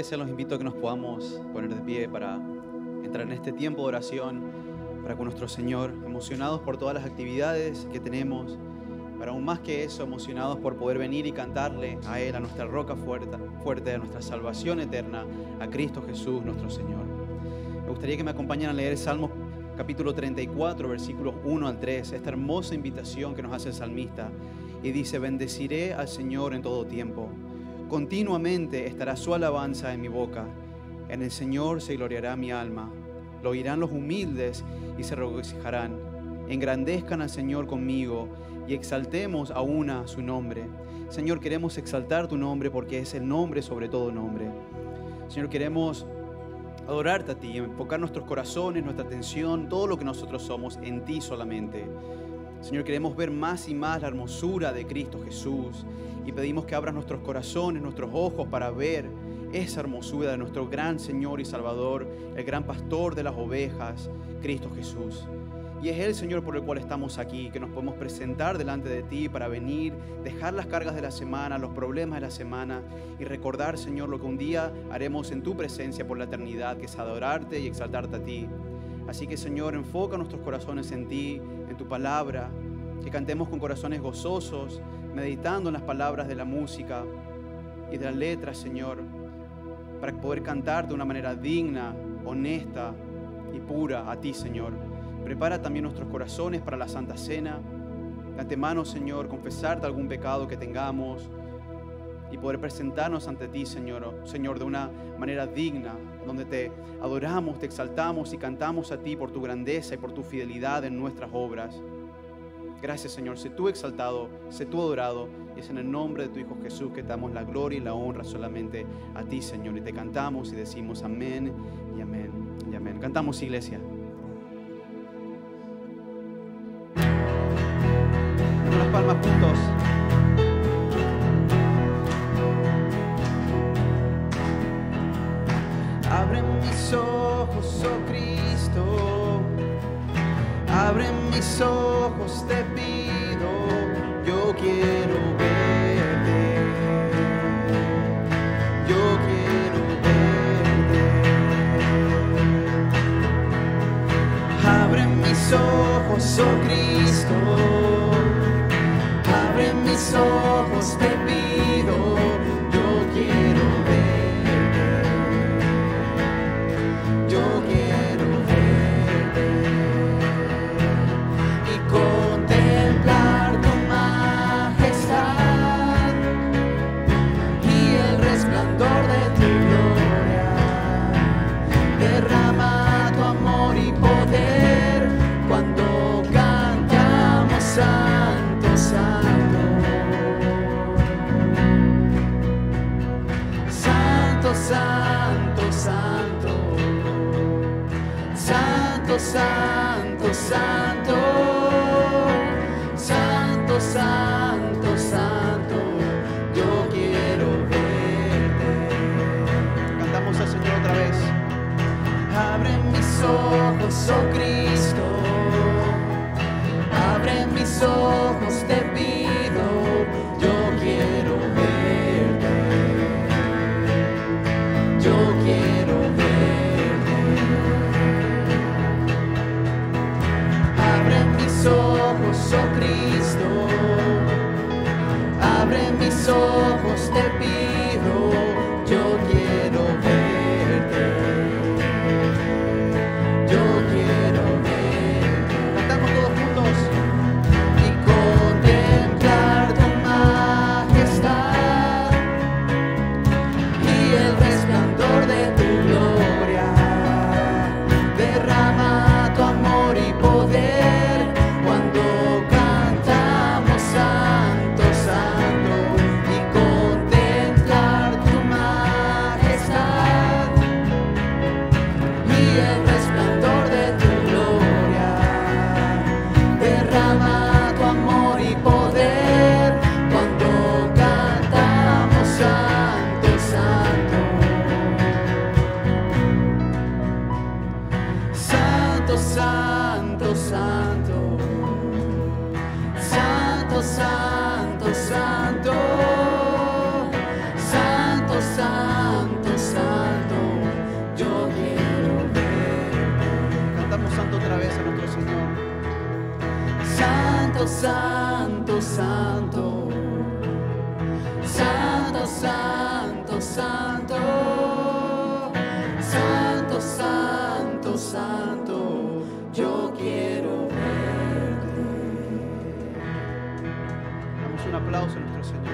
iglesia, los invito a que nos podamos poner de pie para entrar en este tiempo de oración para con nuestro Señor, emocionados por todas las actividades que tenemos, pero aún más que eso, emocionados por poder venir y cantarle a Él, a nuestra roca fuerte, a nuestra salvación eterna, a Cristo Jesús, nuestro Señor. Me gustaría que me acompañen a leer el Salmo capítulo 34, versículos 1 al 3, esta hermosa invitación que nos hace el salmista, y dice: bendeciré al Señor en todo tiempo. Continuamente estará su alabanza en mi boca. En el Señor se gloriará mi alma. Lo oirán los humildes y se regocijarán. Engrandezcan al Señor conmigo y exaltemos a una su nombre. Señor, queremos exaltar tu nombre porque es el nombre sobre todo nombre. Señor, queremos adorarte a ti, enfocar nuestros corazones, nuestra atención, todo lo que nosotros somos en ti solamente. Señor, queremos ver más y más la hermosura de Cristo Jesús y pedimos que abras nuestros corazones, nuestros ojos para ver esa hermosura de nuestro gran Señor y Salvador, el gran pastor de las ovejas, Cristo Jesús. Y es Él, Señor, por el cual estamos aquí, que nos podemos presentar delante de ti para venir, dejar las cargas de la semana, los problemas de la semana y recordar, Señor, lo que un día haremos en tu presencia por la eternidad, que es adorarte y exaltarte a ti. Así que, Señor, enfoca nuestros corazones en ti, en tu palabra, que cantemos con corazones gozosos, meditando en las palabras de la música y de las letras, Señor, para poder cantar de una manera digna, honesta y pura a ti, Señor. Prepara también nuestros corazones para la Santa Cena. De antemano, Señor, confesarte algún pecado que tengamos y poder presentarnos ante ti, Señor, de una manera digna, donde te adoramos, te exaltamos y cantamos a ti por tu grandeza y por tu fidelidad en nuestras obras. Gracias, Señor. Sé tú exaltado, sé tú adorado. Y es en el nombre de tu Hijo Jesús que te damos la gloria y la honra solamente a ti, Señor. Y te cantamos y decimos amén y amén y amén. Cantamos, iglesia. Damos las palmas juntos. Abre mis ojos, oh Cristo. Abre mis ojos, te pido, yo quiero verte, yo quiero verte. Abre mis ojos, oh Cristo, abre mis ojos, te pido, yo quiero verte, yo quiero verte. Contemplar tu majestad y el resplandor de tu gloria. Derrama tu amor y poder cuando cantamos santo, santo. Santo, santo, santo. Santo, santo, santo. Santo, santo, santo, yo quiero verte. Cantamos al Señor otra vez. Abre mis ojos, oh Cristo. Abre mis ojos, te pido. Yo quiero verte. Yo quiero verte. Abre mis ojos, oh Cristo, abre mis ojos, te pido, yo quiero verte, yo quiero verte. Cantamos todos juntos. Y contemplar tu majestad y el resplandor de tu gloria. Derrama tu amor y poder cuando cantamos santo, santo, y contemplar santo, santo, santo, santo, santo, santo, santo, santo, yo quiero verte. Damos un aplauso a nuestro Señor.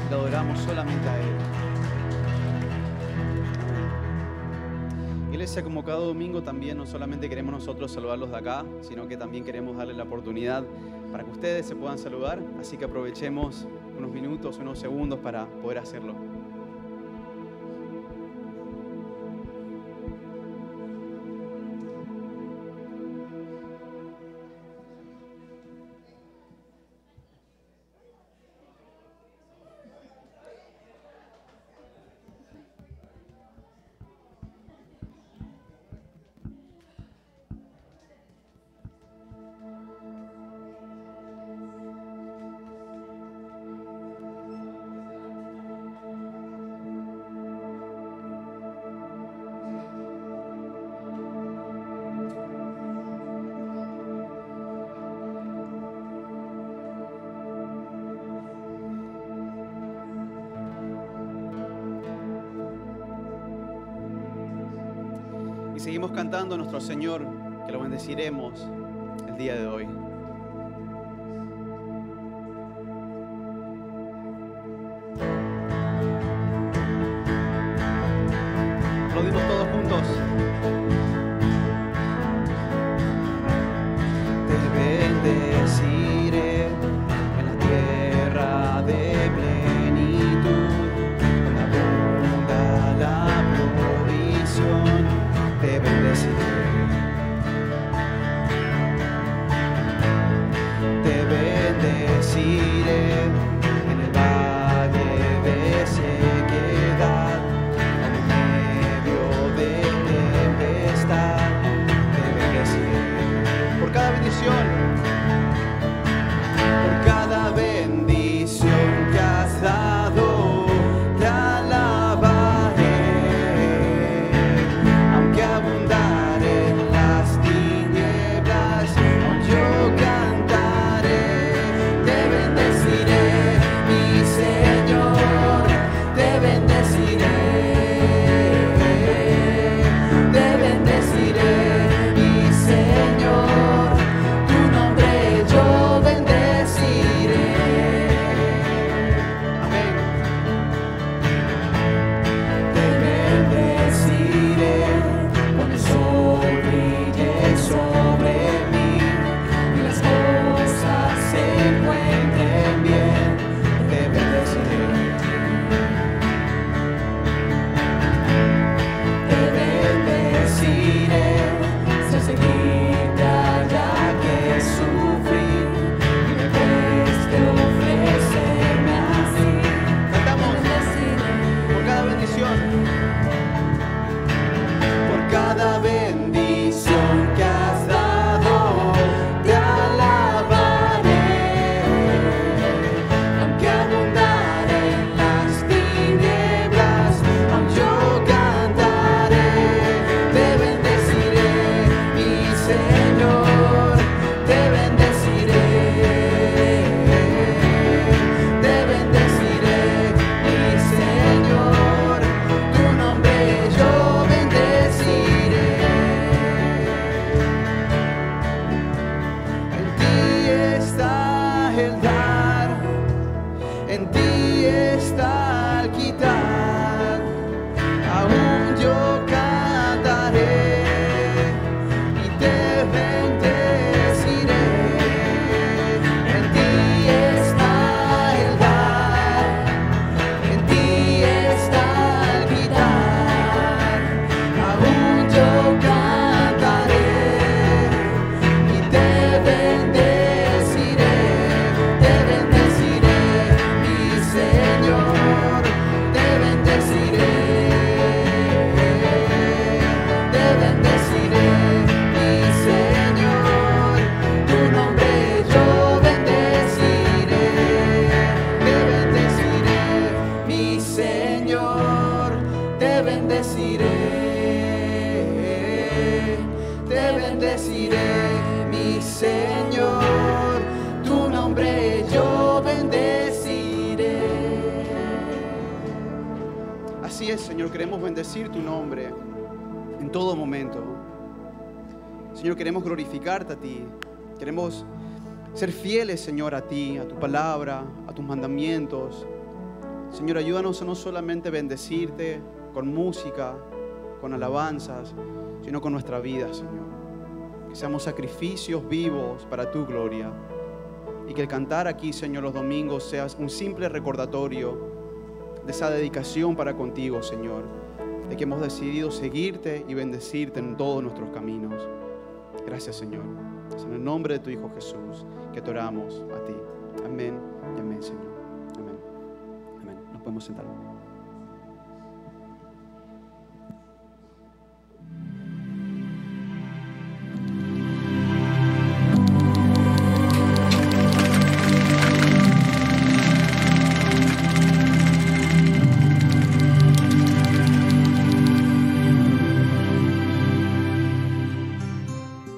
Le adoramos solamente a Él. Iglesia, como cada domingo también no solamente queremos nosotros saludarlos de acá, sino que también queremos darles la oportunidad para que ustedes se puedan saludar, así que aprovechemos unos minutos, unos segundos para poder hacerlo. Seguimos cantando a nuestro Señor, que lo bendeciremos el día de hoy. Aplaudimos todos juntos. Te bendeciré en la tierra de plenitud, donde abunda la provisión. Te bendeciré, te bendeciré en el valle de sequedad, en medio de tempestad. Te bendeciré por cada bendición, por cada bendición que has dado. Te bendeciré, mi Señor. así es, Señor, queremos bendecir tu nombre en todo momento. Señor, queremos glorificarte a ti. Queremos ser fieles, Señor, a ti, a tu palabra, a tus mandamientos. Señor, ayúdanos a no solamente bendecirte con música, con alabanzas, sino con nuestra vida, Señor. Que seamos sacrificios vivos para tu gloria. Y que el cantar aquí, Señor, los domingos sea un simple recordatorio de esa dedicación para contigo, Señor. De que hemos decidido seguirte y bendecirte en todos nuestros caminos. Gracias, Señor. Es en el nombre de tu Hijo Jesús que te oramos a ti. Amén y amén, Señor. Amén. Amén. Nos podemos sentar.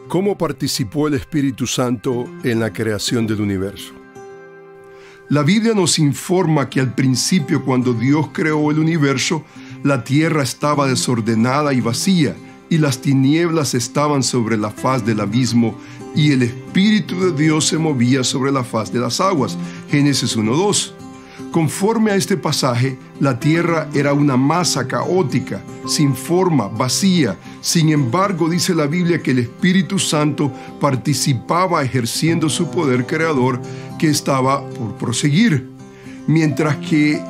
¿Cómo participó el Espíritu Santo en la creación del universo? La Biblia nos informa que al principio, cuando Dios creó el universo, la tierra estaba desordenada y vacía, y las tinieblas estaban sobre la faz del abismo, y el Espíritu de Dios se movía sobre la faz de las aguas. Génesis 1:2. Conforme a este pasaje, la tierra era una masa caótica, sin forma, vacía. Sin embargo, dice la Biblia que el Espíritu Santo participaba ejerciendo su poder creador que estaba por proseguir. Mientras que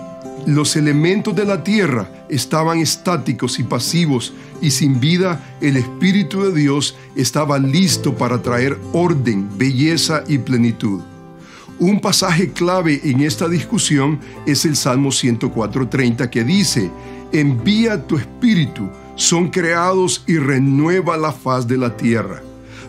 los elementos de la tierra estaban estáticos y pasivos y sin vida, el Espíritu de Dios estaba listo para traer orden, belleza y plenitud. Un pasaje clave en esta discusión es el Salmo 104:30, que dice: envía tu espíritu, son creados y renueva la faz de la tierra.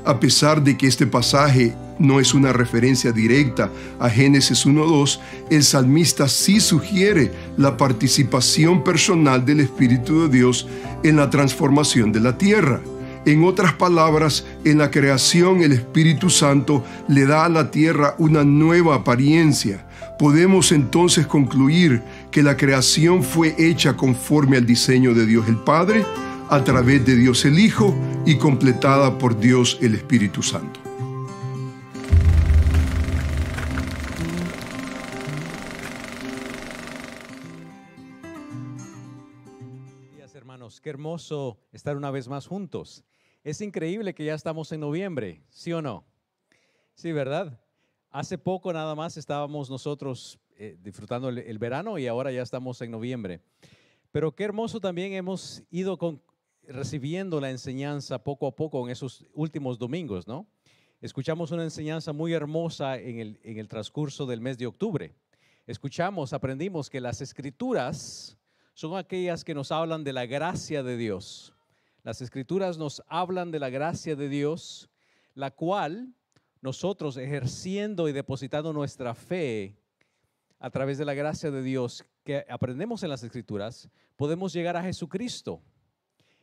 A pesar de que este pasaje no es una referencia directa a Génesis 1:2, el salmista sí sugiere la participación personal del Espíritu de Dios en la transformación de la tierra. En otras palabras, en la creación el Espíritu Santo le da a la tierra una nueva apariencia. Podemos entonces concluir que la creación fue hecha conforme al diseño de Dios el Padre, a través de Dios el Hijo y completada por Dios el Espíritu Santo. Buenos días, hermanos. Qué hermoso estar una vez más juntos. Es increíble que ya estamos en noviembre, ¿sí o no? Sí, ¿verdad? Hace poco nada más estábamos nosotros disfrutando el verano y ahora ya estamos en noviembre. Pero qué hermoso también hemos ido recibiendo la enseñanza poco a poco en esos últimos domingos, ¿no? Escuchamos una enseñanza muy hermosa en el transcurso del mes de octubre. Aprendimos que las Escrituras son aquellas que nos hablan de la gracia de Dios. Las Escrituras nos hablan de la gracia de Dios, la cual nosotros, ejerciendo y depositando nuestra fe a través de la gracia de Dios que aprendemos en las Escrituras, podemos llegar a Jesucristo.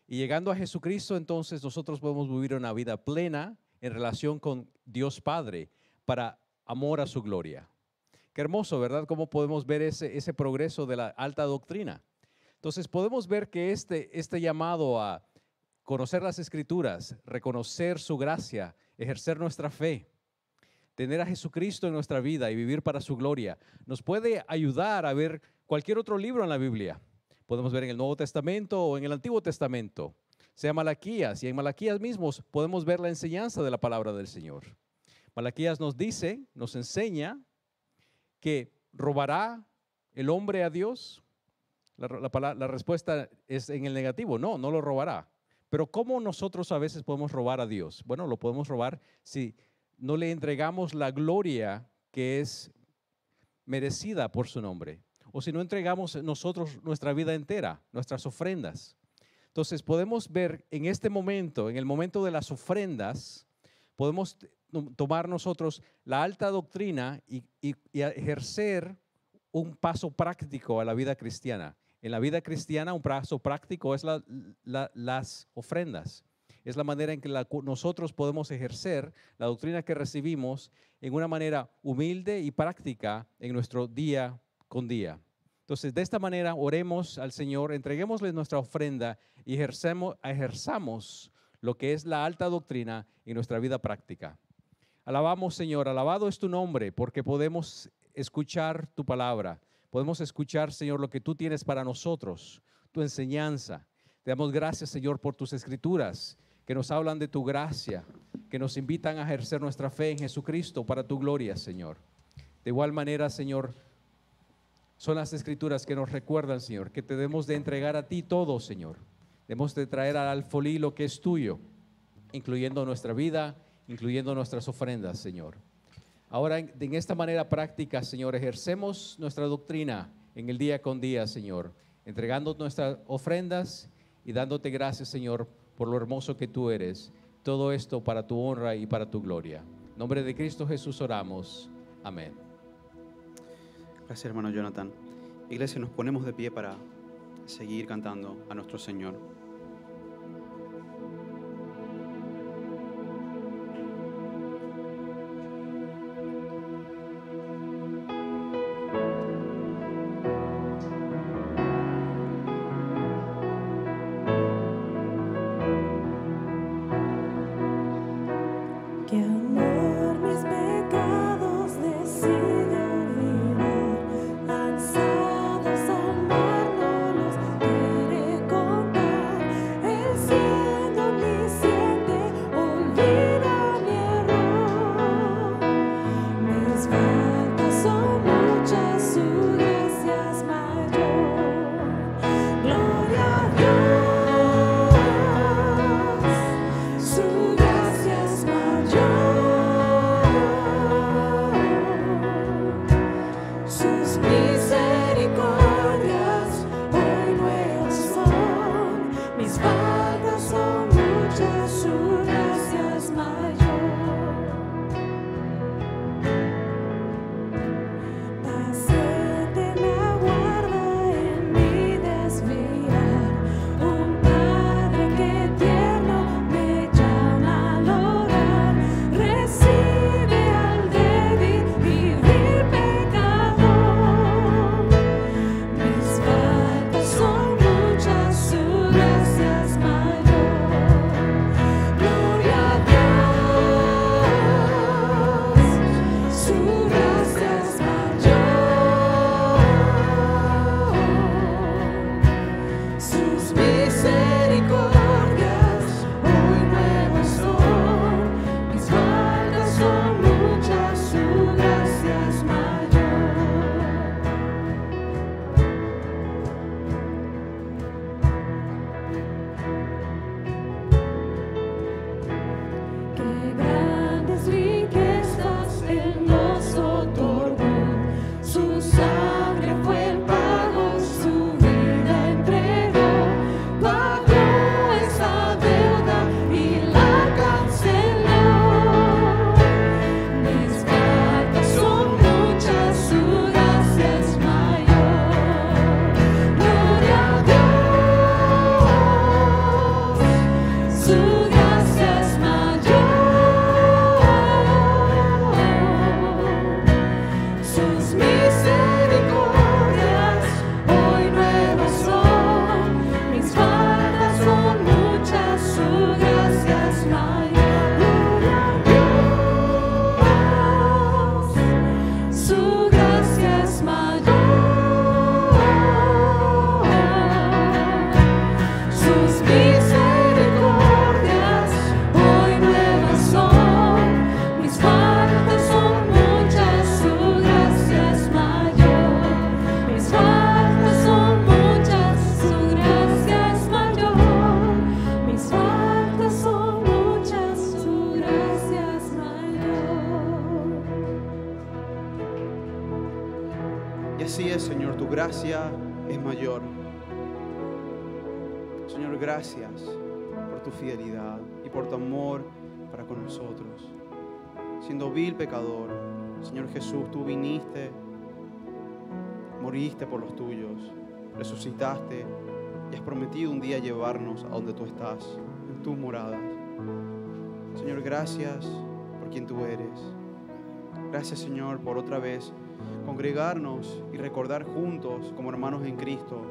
Y llegando a Jesucristo, entonces nosotros podemos vivir una vida plena en relación con Dios Padre para amor a su gloria. Qué hermoso, ¿verdad? Cómo podemos ver ese progreso de la alta doctrina. Entonces podemos ver que este llamado a conocer las Escrituras, reconocer su gracia, ejercer nuestra fe, tener a Jesucristo en nuestra vida y vivir para su gloria, nos puede ayudar a ver cualquier otro libro en la Biblia. Podemos ver en el Nuevo Testamento o en el Antiguo Testamento, sea Malaquías, y en Malaquías mismos podemos ver la enseñanza de la palabra del Señor. Malaquías nos dice, nos enseña que robará el hombre a Dios. La respuesta es en el negativo, no lo robará. Pero ¿cómo nosotros a veces podemos robar a Dios? Bueno, lo podemos robar si no le entregamos la gloria que es merecida por su nombre. O si no entregamos nosotros nuestra vida entera, nuestras ofrendas. Entonces podemos ver en este momento, en el momento de las ofrendas, podemos tomar nosotros la alta doctrina y ejercer un paso práctico a la vida cristiana. En la vida cristiana un paso práctico es las ofrendas. Es la manera en que nosotros podemos ejercer la doctrina que recibimos en una manera humilde y práctica en nuestro día con día. Entonces, de esta manera, oremos al Señor, entreguémosle nuestra ofrenda y ejerzamos lo que es la alta doctrina en nuestra vida práctica. Alabamos, Señor, alabado es tu nombre, porque podemos escuchar tu palabra. Podemos escuchar, Señor, lo que tú tienes para nosotros, tu enseñanza. Te damos gracias, Señor, por tus escrituras que nos hablan de tu gracia, que nos invitan a ejercer nuestra fe en Jesucristo para tu gloria, Señor. De igual manera, Señor, son las escrituras que nos recuerdan, Señor, que te debemos de entregar a ti todo, Señor. Debemos de traer al alfolí lo que es tuyo, incluyendo nuestra vida, incluyendo nuestras ofrendas, Señor. Ahora, en esta manera práctica, Señor, ejercemos nuestra doctrina en el día con día, Señor, entregando nuestras ofrendas y dándote gracias, Señor, por lo hermoso que tú eres. Todo esto para tu honra y para tu gloria. En nombre de Cristo Jesús oramos. Amén. Gracias, hermano Jonathan. Iglesia, nos ponemos de pie para seguir cantando a nuestro Señor. Qué amor, mis pecados decido olvidar, alzados al mar no los quiere contar. Él siendo omnisciente olvida mi error. Mis faltas son muchas, su gracia es mayor. Gloria a Dios, su gracia es mayor. Sus misericordias hoy nuevas son. Mis faltas son muchas, su gracia es mayor. Paciente me aguarda en mi desviar, un Padre que tierno me llama al orar. Recibe al débil y vil pecador. Mis faltas son muchas, su gracia es mayor. Gloria a Dios, su gracia es mayor. Sus misericordias hoy nuevas son. Mis faltas son muchas, su gracia es mayor. Qué grandes riquezas Él nos otorgó. Su sangre fue el pago, su vida entregó. Pagó esa deuda y la canceló. Mis faltas son muchas, su gracia es mayor. Gloria a Dios, su gracia es mayor. Sus misericordias hoy nuevas son. Mis faltas son muchas, su gracia es mayor. Gloria a Dios, su gracia es mayor. Sus misericordias hoy nuevas son. Mis faltas son muchas, su gracia es mayor. Mis faltas son muchas, su gracia es mayor. Mis faltas son muchas, su gracia es mayor. Y así es, Señor, tu gracia es mayor. Señor, gracias por tu fidelidad y por tu amor para con nosotros. Siendo vil pecador, Señor Jesús, tú viniste, moriste por los tuyos, resucitaste y has prometido un día llevarnos a donde tú estás, en tus moradas. Señor, gracias por quien tú eres. Gracias, Señor, por otra vez congregarnos y recordar juntos como hermanos en Cristo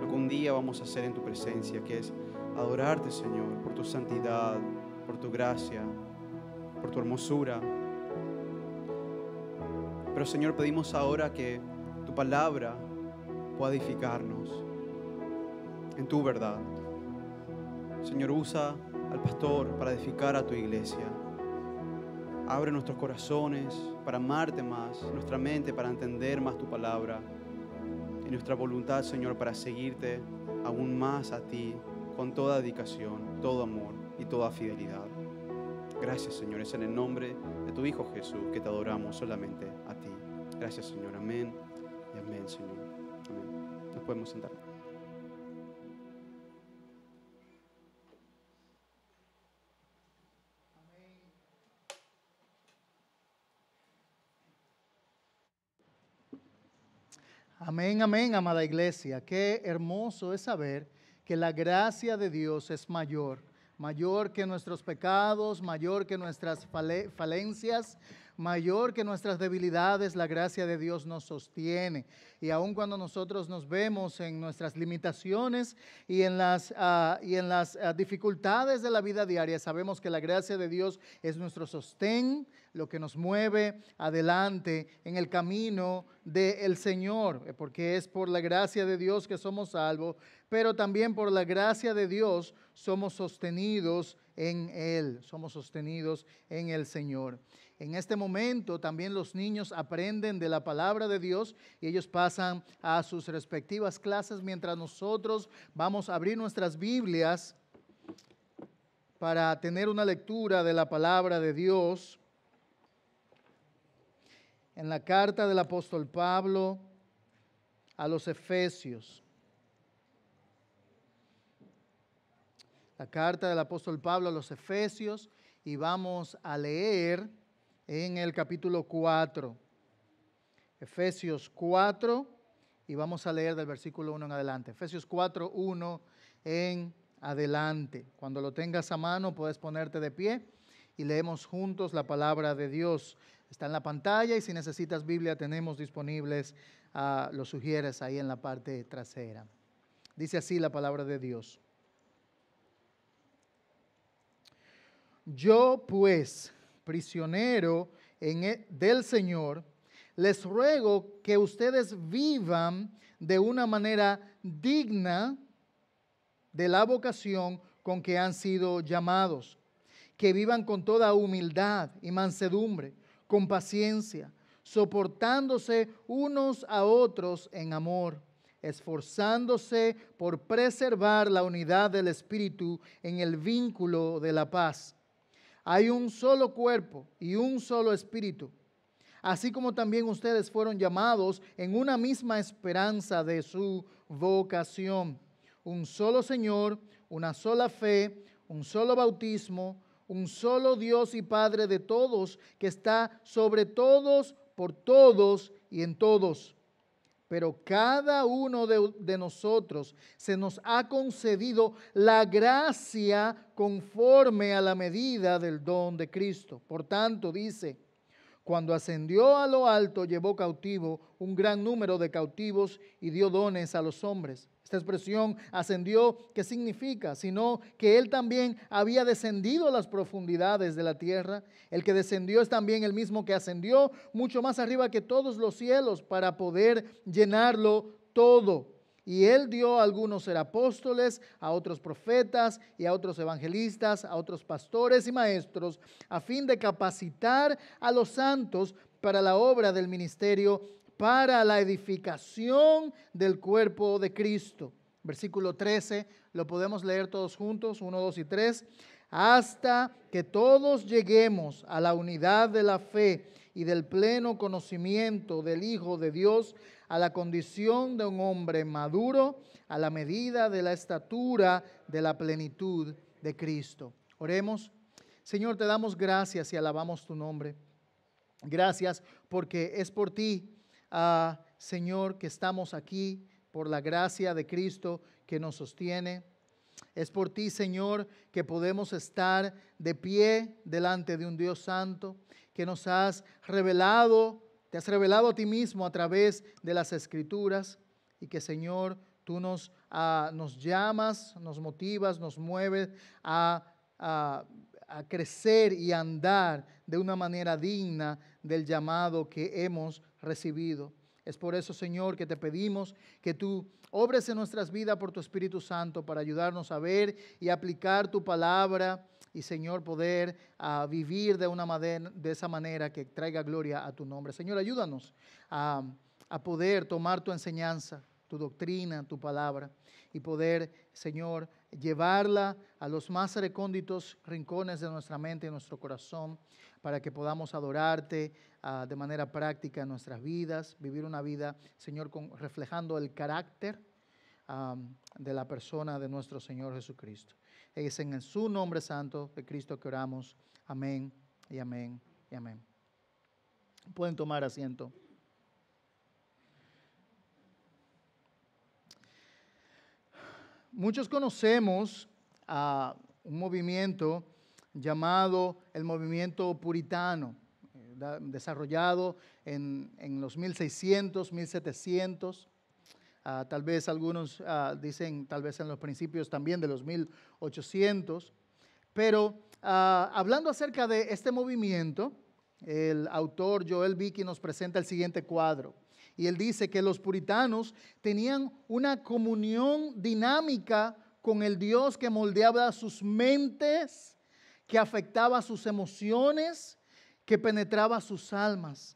lo que un día vamos a hacer en tu presencia, que es adorarte, Señor, por tu santidad, por tu gracia, por tu hermosura. Pero, Señor, pedimos ahora que tu palabra pueda edificarnos en tu verdad. Señor, usa al pastor para edificar a tu iglesia. Abre nuestros corazones para amarte más, nuestra mente para entender más tu palabra y nuestra voluntad, Señor, para seguirte aún más a ti con toda dedicación, todo amor y toda fidelidad. Gracias, Señor, es en el nombre de tu Hijo Jesús que te adoramos solamente a ti. Gracias, Señor, amén y amén, Señor. Amén. Nos podemos sentar. Amén, amén, amada iglesia. Qué hermoso es saber que la gracia de Dios es mayor que nuestros pecados, mayor que nuestras falencias, mayor que nuestras debilidades. La gracia de Dios nos sostiene. Y aun cuando nosotros nos vemos en nuestras limitaciones y en las dificultades de la vida diaria, sabemos que la gracia de Dios es nuestro sostén, lo que nos mueve adelante en el camino del Señor, porque es por la gracia de Dios que somos salvos, pero también por la gracia de Dios somos sostenidos en Él, somos sostenidos en el Señor. En este momento también los niños aprenden de la palabra de Dios y ellos pasan a sus respectivas clases mientras nosotros vamos a abrir nuestras Biblias para tener una lectura de la palabra de Dios. En la carta del apóstol Pablo a los Efesios. La carta del apóstol Pablo a los Efesios, y vamos a leer en el capítulo 4. Efesios 4, y vamos a leer del versículo 1 en adelante. Efesios 4, 1 en adelante. Cuando lo tengas a mano puedes ponerte de pie y leemos juntos la palabra de Dios. Está en la pantalla y si necesitas Biblia tenemos disponibles, lo sugieres ahí en la parte trasera. Dice así la palabra de Dios. Yo pues, prisionero del Señor, les ruego que ustedes vivan de una manera digna de la vocación con que han sido llamados, que vivan con toda humildad y mansedumbre, con paciencia, soportándose unos a otros en amor, esforzándose por preservar la unidad del Espíritu en el vínculo de la paz. Hay un solo cuerpo y un solo Espíritu, así como también ustedes fueron llamados en una misma esperanza de su vocación. Un solo Señor, una sola fe, un solo bautismo, un solo Dios y Padre de todos, que está sobre todos, por todos y en todos. Pero cada uno de nosotros se nos ha concedido la gracia conforme a la medida del don de Cristo. Por tanto, dice, cuando ascendió a lo alto, llevó cautivo un gran número de cautivos y dio dones a los hombres. Esta expresión ascendió, ¿qué significa? Sino que Él también había descendido a las profundidades de la tierra. El que descendió es también el mismo que ascendió mucho más arriba que todos los cielos para poder llenarlo todo. Y Él dio a algunos ser apóstoles, a otros profetas y a otros evangelistas, a otros pastores y maestros, a fin de capacitar a los santos para la obra del ministerio, para la edificación del cuerpo de Cristo. Versículo 13, lo podemos leer todos juntos, 1, 2 y 3. Hasta que todos lleguemos a la unidad de la fe y del pleno conocimiento del Hijo de Dios, a la condición de un hombre maduro, a la medida de la estatura de la plenitud de Cristo. Oremos. Señor, te damos gracias y alabamos tu nombre. Gracias porque es por ti, Señor, que estamos aquí, por la gracia de Cristo que nos sostiene. Es por ti, Señor, que podemos estar de pie delante de un Dios santo, que nos has revelado Te has revelado a ti mismo a través de las Escrituras y que, Señor, tú nos llamas, nos motivas, nos mueves a crecer y andar de una manera digna del llamado que hemos recibido. Es por eso, Señor, que te pedimos que tú obres en nuestras vidas por tu Espíritu Santo para ayudarnos a ver y aplicar tu palabra y, Señor, poder vivir de esa manera que traiga gloria a tu nombre. Señor, ayúdanos a poder tomar tu enseñanza, tu doctrina, tu palabra y poder, Señor, llevarla a los más recónditos rincones de nuestra mente y nuestro corazón para que podamos adorarte de manera práctica en nuestras vidas, vivir una vida, Señor, reflejando el carácter de la persona de nuestro Señor Jesucristo. Es en su nombre santo de Cristo que oramos. Amén y amén y amén. Pueden tomar asiento. Muchos conocemos a un movimiento llamado el movimiento puritano, desarrollado en los 1600, 1700. Tal vez algunos dicen, tal vez en los principios también de los 1800. Pero hablando acerca de este movimiento, el autor Joel Beeke nos presenta el siguiente cuadro. Y él dice que los puritanos tenían una comunión dinámica con el Dios que moldeaba sus mentes, que afectaba sus emociones, que penetraba sus almas.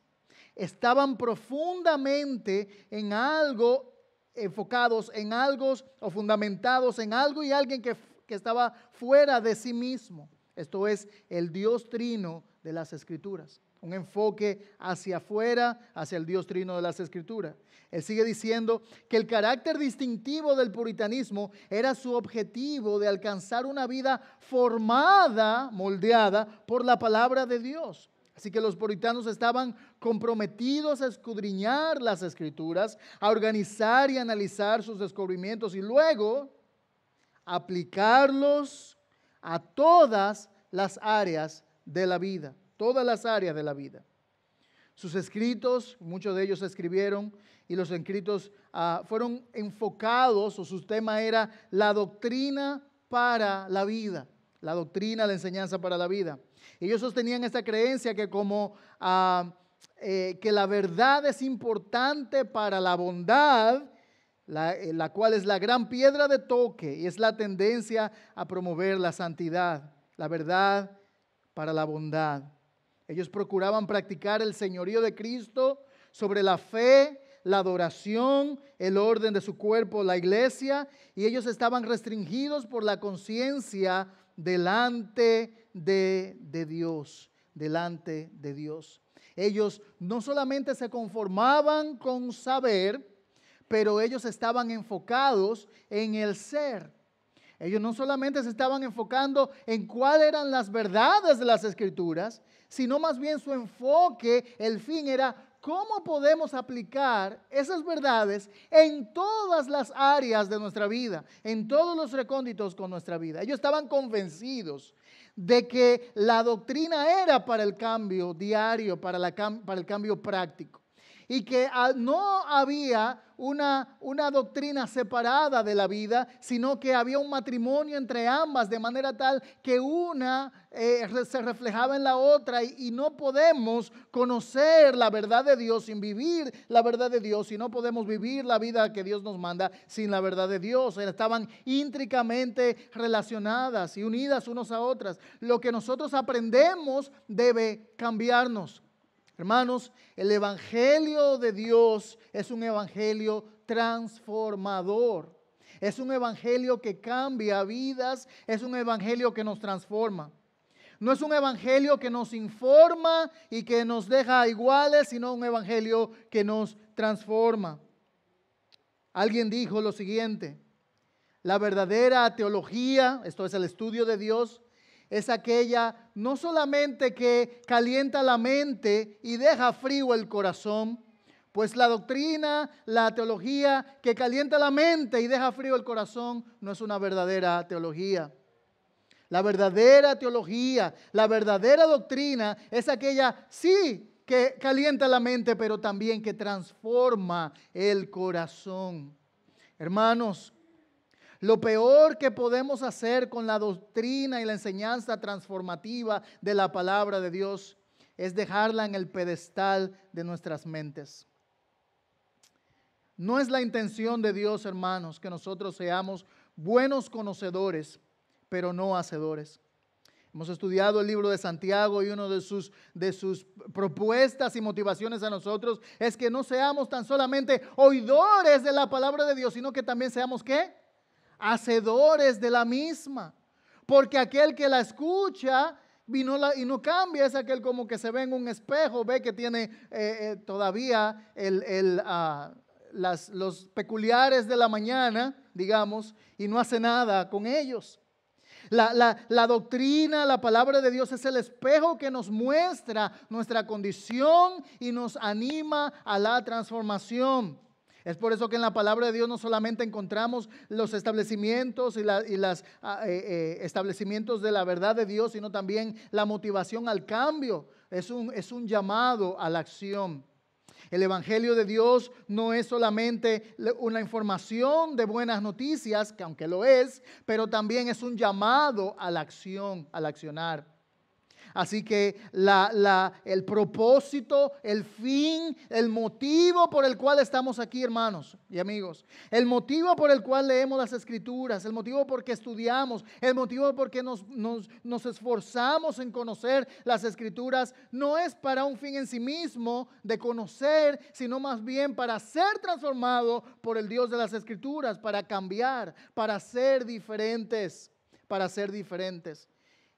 Estaban profundamente en algo, enfocados en algo o fundamentados en algo y alguien que estaba fuera de sí mismo. Esto es el Dios trino de las Escrituras. Un enfoque hacia afuera, hacia el Dios trino de las Escrituras. Él sigue diciendo que el carácter distintivo del puritanismo era su objetivo de alcanzar una vida formada, moldeada por la palabra de Dios. Así que los puritanos estaban comprometidos a escudriñar las Escrituras, a organizar y analizar sus descubrimientos y luego aplicarlos a todas las áreas de la vida. Todas las áreas de la vida. Sus escritos, muchos de ellos se escribieron y los escritos fueron enfocados, o su tema era la doctrina para la vida. La doctrina, la enseñanza para la vida. Ellos sostenían esta creencia que que la verdad es importante para la bondad, la cual es la gran piedra de toque y es la tendencia a promover la santidad. La verdad para la bondad. Ellos procuraban practicar el señorío de Cristo sobre la fe, la adoración, el orden de su cuerpo, la iglesia, y ellos estaban restringidos por la conciencia delante de Dios, delante de Dios. Ellos no solamente se conformaban con saber, pero ellos estaban enfocados en el ser. Ellos no solamente se estaban enfocando en cuáles eran las verdades de las Escrituras, sino más bien su enfoque, el fin era cómo podemos aplicar esas verdades en todas las áreas de nuestra vida, en todos los recónditos con nuestra vida. Ellos estaban convencidos de que la doctrina era para el cambio diario, para el cambio práctico. Y que no había una doctrina separada de la vida, sino que había un matrimonio entre ambas, de manera tal que una se reflejaba en la otra y no podemos conocer la verdad de Dios sin vivir la verdad de Dios, y no podemos vivir la vida que Dios nos manda sin la verdad de Dios. Estaban íntricamente relacionadas y unidas unos a otras. Lo que nosotros aprendemos debe cambiarnos. Hermanos, el evangelio de Dios es un evangelio transformador. Es un evangelio que cambia vidas, es un evangelio que nos transforma. No es un evangelio que nos informa y que nos deja iguales, sino un evangelio que nos transforma. Alguien dijo lo siguiente: la verdadera teología, esto es el estudio de Dios, es aquella no solamente que calienta la mente y deja frío el corazón, pues la doctrina, la teología que calienta la mente y deja frío el corazón no es una verdadera teología. La verdadera teología, la verdadera doctrina es aquella, sí, que calienta la mente, pero también que transforma el corazón. Hermanos, lo peor que podemos hacer con la doctrina y la enseñanza transformativa de la palabra de Dios es dejarla en el pedestal de nuestras mentes. No es la intención de Dios, hermanos, que nosotros seamos buenos conocedores, pero no hacedores. Hemos estudiado el libro de Santiago y una de sus propuestas y motivaciones a nosotros es que no seamos tan solamente oidores de la palabra de Dios, sino que también seamos, ¿qué? Hacedores de la misma. Porque aquel que la escucha y no cambia es aquel como que se ve en un espejo, ve que tiene todavía los peculiares de la mañana, digamos, y no hace nada con ellos. La doctrina, la palabra de Dios es el espejo que nos muestra nuestra condición y nos anima a la transformación. Es por eso que en la palabra de Dios no solamente encontramos los establecimientos y los establecimientos de la verdad de Dios, sino también la motivación al cambio. Es un llamado a la acción. El Evangelio de Dios no es solamente una información de buenas noticias, que aunque lo es, pero también es un llamado a la acción, al accionar. Así que el propósito, el fin, el motivo por el cual estamos aquí, hermanos y amigos, el motivo por el cual leemos las Escrituras, el motivo por que estudiamos, el motivo por que nos esforzamos en conocer las Escrituras, no es para un fin en sí mismo de conocer, sino más bien para ser transformado por el Dios de las Escrituras, para cambiar, para ser diferentes, para ser diferentes.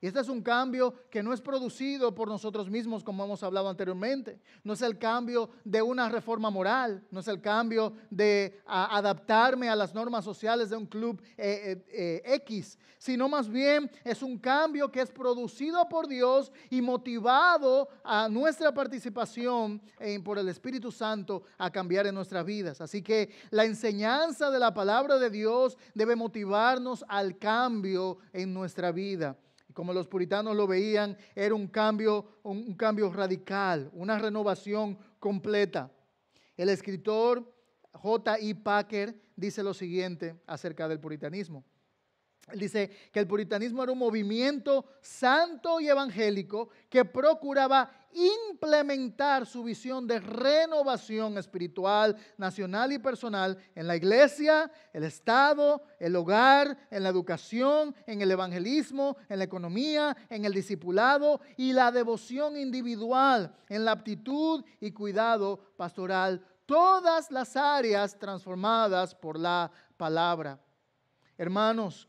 Y este es un cambio que no es producido por nosotros mismos, como hemos hablado anteriormente. No es el cambio de una reforma moral, no es el cambio de adaptarme a las normas sociales de un club X, sino más bien es un cambio que es producido por Dios y motivado a nuestra participación por el Espíritu Santo a cambiar en nuestras vidas. Así que la enseñanza de la palabra de Dios debe motivarnos al cambio en nuestra vida. Como los puritanos lo veían, era un cambio radical, una renovación completa. El escritor J.I. Packer dice lo siguiente acerca del puritanismo. Él dice que el puritanismo era un movimiento santo y evangélico que procuraba implementar su visión de renovación espiritual, nacional y personal en la iglesia, el Estado, el hogar, en la educación, en el evangelismo, en la economía, en el discipulado y la devoción individual, en la aptitud y cuidado pastoral. Todas las áreas transformadas por la palabra. Hermanos,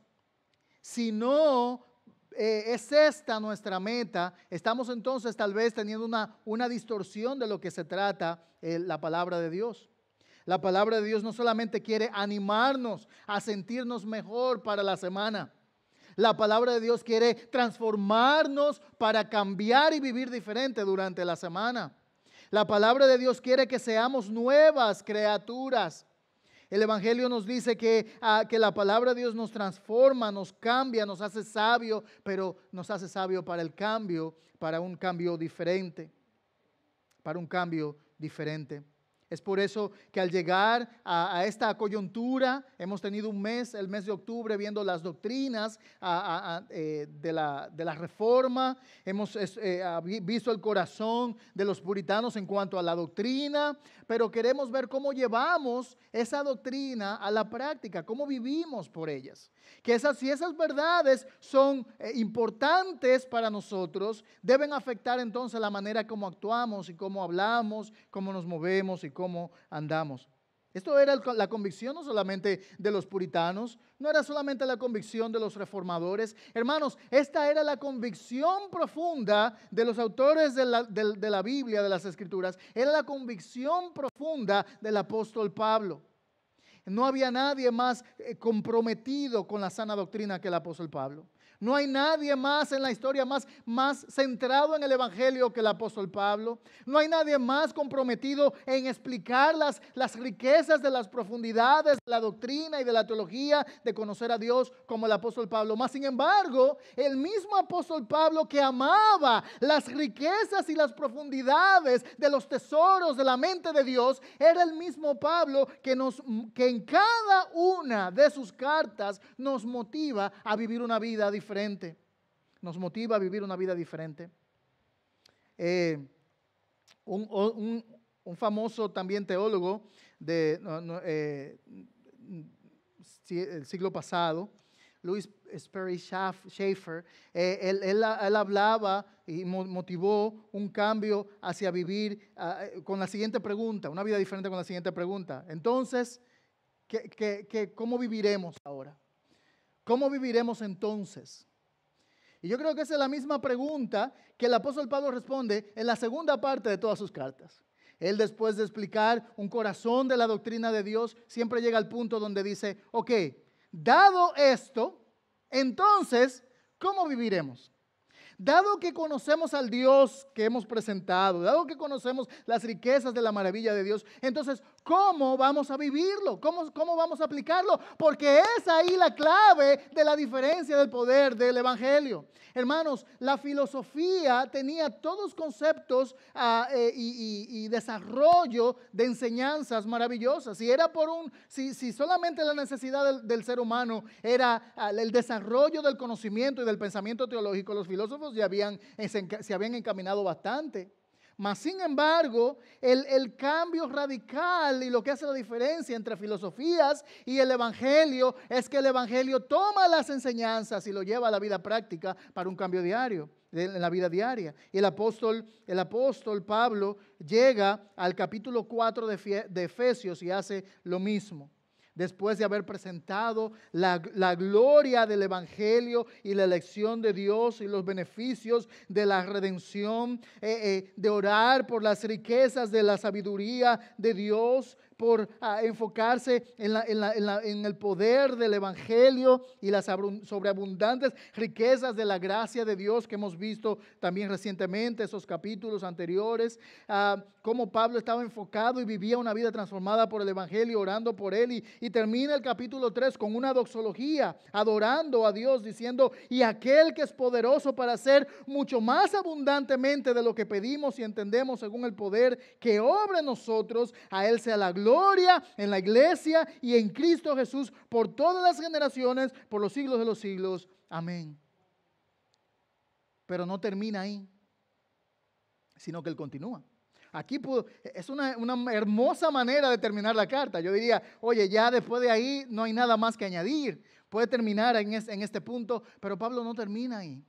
si no es esta nuestra meta, estamos entonces tal vez teniendo una distorsión de lo que se trata la palabra de Dios. La palabra de Dios no solamente quiere animarnos a sentirnos mejor para la semana. La palabra de Dios quiere transformarnos para cambiar y vivir diferente durante la semana. La palabra de Dios quiere que seamos nuevas criaturas. El Evangelio nos dice que la palabra de Dios nos transforma, nos cambia, nos hace sabio, pero nos hace sabio para el cambio, para un cambio diferente, para un cambio diferente. Es por eso que al llegar a esta coyuntura, hemos tenido un mes, el mes de octubre, viendo las doctrinas de la reforma. Hemos visto el corazón de los puritanos en cuanto a la doctrina, pero queremos ver cómo llevamos esa doctrina a la práctica, cómo vivimos por ellas. Si esas verdades son importantes para nosotros, deben afectar entonces la manera como actuamos y cómo hablamos, cómo nos movemos y cómo andamos. Esto era la convicción no solamente de los puritanos, no era solamente la convicción de los reformadores. Hermanos, esta era la convicción profunda de los autores de la Biblia, de las Escrituras. Era la convicción profunda del apóstol Pablo. No había nadie más comprometido con la sana doctrina que el apóstol Pablo. No hay nadie más en la historia más centrado en el Evangelio que el apóstol Pablo. No hay nadie más comprometido en explicar las riquezas de las profundidades de la doctrina y de la teología de conocer a Dios como el apóstol Pablo. Mas, sin embargo, el mismo apóstol Pablo, que amaba las riquezas y las profundidades de los tesoros de la mente de Dios, era el mismo Pablo que en cada una de sus cartas nos motiva a vivir una vida diferente. Nos motiva a vivir una vida diferente. Un famoso también teólogo del siglo pasado, Louis Sperry Schaeffer, él hablaba y motivó un cambio hacia vivir con la siguiente pregunta, una vida diferente con la siguiente pregunta. Entonces, ¿cómo viviremos ahora? ¿Cómo viviremos entonces? Y yo creo que esa es la misma pregunta que el apóstol Pablo responde en la segunda parte de todas sus cartas. Él, después de explicar un corazón de la doctrina de Dios, siempre llega al punto donde dice, ok, dado esto, entonces, ¿cómo viviremos? Dado que conocemos al Dios que hemos presentado, dado que conocemos las riquezas de la maravilla de Dios, entonces, ¿cómo vamos a vivirlo? ¿Cómo vamos a aplicarlo? Porque es ahí la clave de la diferencia del poder del Evangelio. Hermanos, la filosofía tenía todos conceptos y desarrollo de enseñanzas maravillosas. Si solamente la necesidad del ser humano era el desarrollo del conocimiento y del pensamiento teológico, los filósofos se habían encaminado bastante. Mas, sin embargo, el cambio radical y lo que hace la diferencia entre filosofías y el Evangelio es que el Evangelio toma las enseñanzas y lo lleva a la vida práctica para un cambio diario, en la vida diaria. Y el apóstol Pablo llega al capítulo 4 de Efesios y hace lo mismo. Después de haber presentado la gloria del Evangelio y la elección de Dios y los beneficios de la redención, de orar por las riquezas de la sabiduría de Dios, por enfocarse en el poder del Evangelio y las sobreabundantes riquezas de la gracia de Dios que hemos visto también recientemente, esos capítulos anteriores, cómo Pablo estaba enfocado y vivía una vida transformada por el Evangelio, orando por él, y termina el capítulo 3 con una doxología, adorando a Dios, diciendo, y aquel que es poderoso para hacer mucho más abundantemente de lo que pedimos y entendemos según el poder que obra en nosotros, a él sea la gloria en la iglesia y en Cristo Jesús por todas las generaciones, por los siglos de los siglos. Amén. Pero no termina ahí, sino que él continúa. Aquí es una hermosa manera de terminar la carta. Yo diría, oye, ya después de ahí no hay nada más que añadir. Puede terminar en este punto, pero Pablo no termina ahí.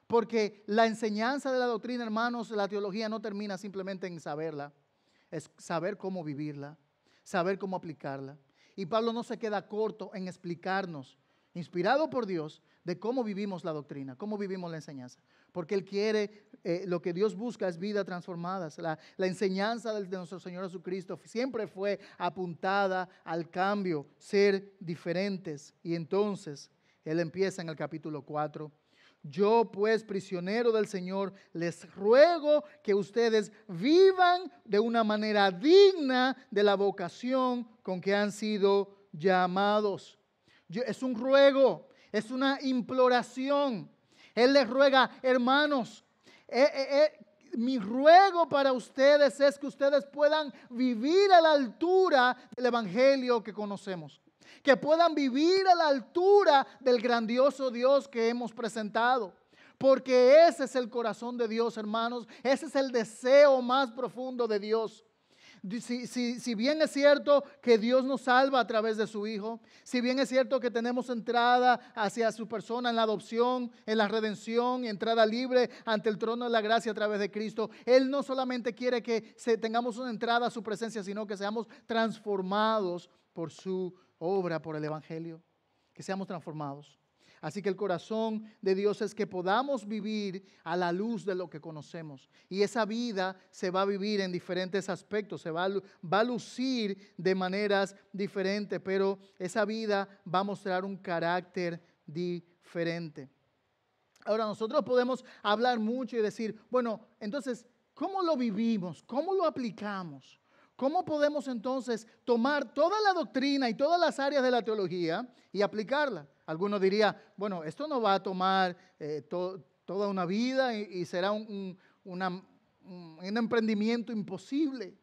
Porque la enseñanza de la doctrina, hermanos, la teología no termina simplemente en saberla. Es saber cómo vivirla, saber cómo aplicarla. Y Pablo no se queda corto en explicarnos, inspirado por Dios, de cómo vivimos la doctrina, cómo vivimos la enseñanza. Porque Él quiere, lo que Dios busca es vida transformada. La enseñanza de nuestro Señor Jesucristo siempre fue apuntada al cambio, ser diferentes. Y entonces Él empieza en el capítulo 4. Yo, pues, prisionero del Señor, les ruego que ustedes vivan de una manera digna de la vocación con que han sido llamados. Es un ruego, es una imploración. Él les ruega, hermanos, mi ruego para ustedes es que ustedes puedan vivir a la altura del Evangelio que conocemos. Que puedan vivir a la altura del grandioso Dios que hemos presentado. Porque ese es el corazón de Dios, hermanos. Ese es el deseo más profundo de Dios. Si bien es cierto que Dios nos salva a través de su Hijo, si bien es cierto que tenemos entrada hacia su persona en la adopción, en la redención, entrada libre ante el trono de la gracia a través de Cristo, Él no solamente quiere que tengamos una entrada a su presencia, sino que seamos transformados por su obra, por el Evangelio, que seamos transformados. Así que el corazón de Dios es que podamos vivir a la luz de lo que conocemos. Y esa vida se va a vivir en diferentes aspectos, se va a lucir de maneras diferentes, pero esa vida va a mostrar un carácter diferente. Ahora, nosotros podemos hablar mucho y decir, bueno, entonces, ¿cómo lo vivimos? ¿Cómo lo aplicamos? ¿Cómo podemos entonces tomar toda la doctrina y todas las áreas de la teología y aplicarla? Algunos dirían, bueno, esto no va a tomar toda una vida y será un emprendimiento imposible.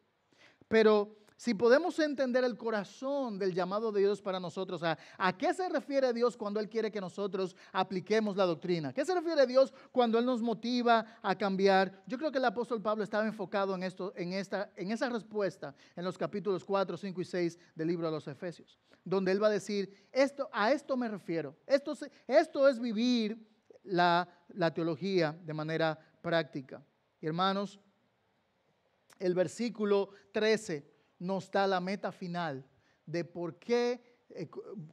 Pero si podemos entender el corazón del llamado de Dios para nosotros, ¿a qué se refiere Dios cuando Él quiere que nosotros apliquemos la doctrina? ¿Qué se refiere Dios cuando Él nos motiva a cambiar? Yo creo que el apóstol Pablo estaba enfocado en esa respuesta en los capítulos 4, 5 y 6 del libro de los Efesios, donde Él va a decir, a esto me refiero. Esto es vivir la teología de manera práctica. Y hermanos, el versículo 13 nos da la meta final de por qué,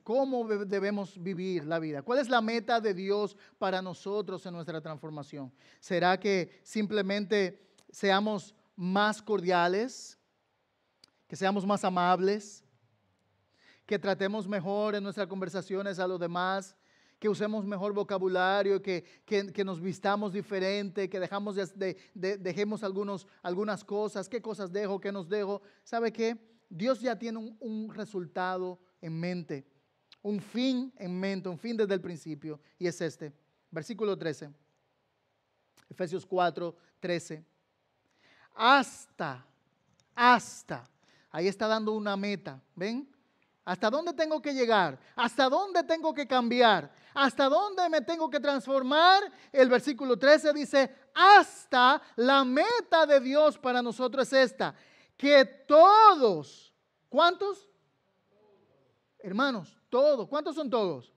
cómo debemos vivir la vida. ¿Cuál es la meta de Dios para nosotros en nuestra transformación? ¿Será que simplemente seamos más cordiales? ¿Que seamos más amables? ¿Que tratemos mejor en nuestras conversaciones a los demás? ¿Que usemos mejor vocabulario? ¿Que nos vistamos diferente? ¿Que dejemos algunas cosas? ¿Qué cosas dejo? ¿Qué nos dejo? ¿Sabe qué? Dios ya tiene un resultado en mente, un fin en mente, un fin desde el principio, y es este. Versículo 13, Efesios 4, 13. Hasta, ahí está dando una meta, ¿ven? ¿Hasta dónde tengo que llegar? ¿Hasta dónde tengo que cambiar? ¿Hasta dónde me tengo que transformar? El versículo 13 dice, hasta la meta de Dios para nosotros es esta, que todos, ¿cuántos? Hermanos, todos, ¿cuántos son todos?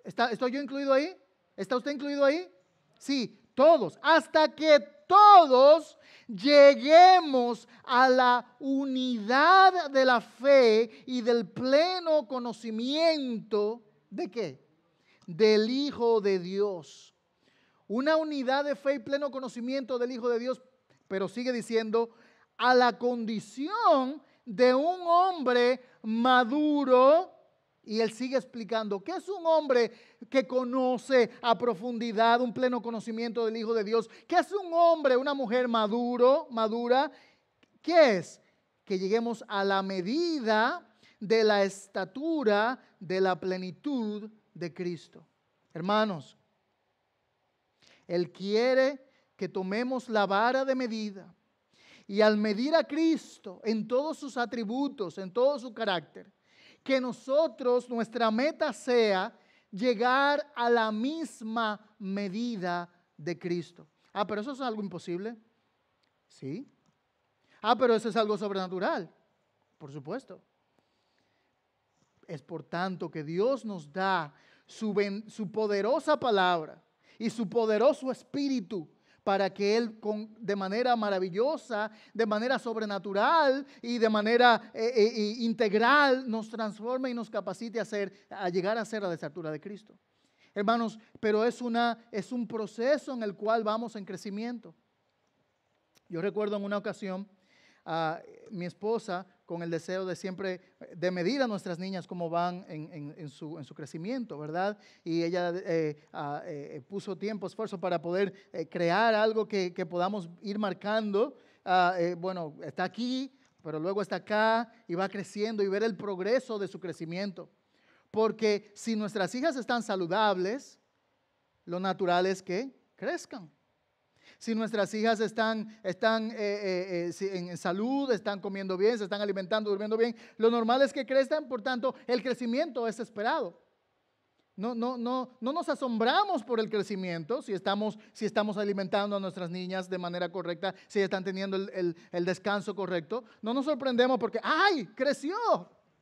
¿Estoy yo incluido ahí? ¿Está usted incluido ahí? Sí, todos, hasta que todos lleguemos a la unidad de la fe y del pleno conocimiento, ¿de qué? Del Hijo de Dios. Una unidad de fe y pleno conocimiento del Hijo de Dios, pero sigue diciendo, a la condición de un hombre maduro. Y él sigue explicando, ¿qué es un hombre que conoce a profundidad un pleno conocimiento del Hijo de Dios? ¿Qué es un hombre, una mujer madura? ¿Qué es? Que lleguemos a la medida de la estatura de la plenitud de Cristo. Hermanos, Él quiere que tomemos la vara de medida y al medir a Cristo en todos sus atributos, en todo su carácter, que nosotros, nuestra meta sea llegar a la misma medida de Cristo. Pero eso es algo imposible. Sí. Pero eso es algo sobrenatural. Por supuesto. Es por tanto que Dios nos da su poderosa palabra y su poderoso espíritu para que Él de manera maravillosa, de manera sobrenatural y de manera integral nos transforme y nos capacite a llegar a ser a la estatura de Cristo. Hermanos, pero es un proceso en el cual vamos en crecimiento. Yo recuerdo en una ocasión a mi esposa con el deseo de siempre de medir a nuestras niñas cómo van en su crecimiento, ¿verdad? Y ella puso tiempo, esfuerzo para poder crear algo que podamos ir marcando. Bueno, está aquí, pero luego está acá y va creciendo y ver el progreso de su crecimiento. Porque si nuestras hijas están saludables, lo natural es que crezcan. Si nuestras hijas están en salud, están comiendo bien, se están alimentando, durmiendo bien, lo normal es que crezcan, por tanto, el crecimiento es esperado. No nos asombramos por el crecimiento si estamos alimentando a nuestras niñas de manera correcta, si están teniendo el descanso correcto. No nos sorprendemos porque, ¡ay, creció!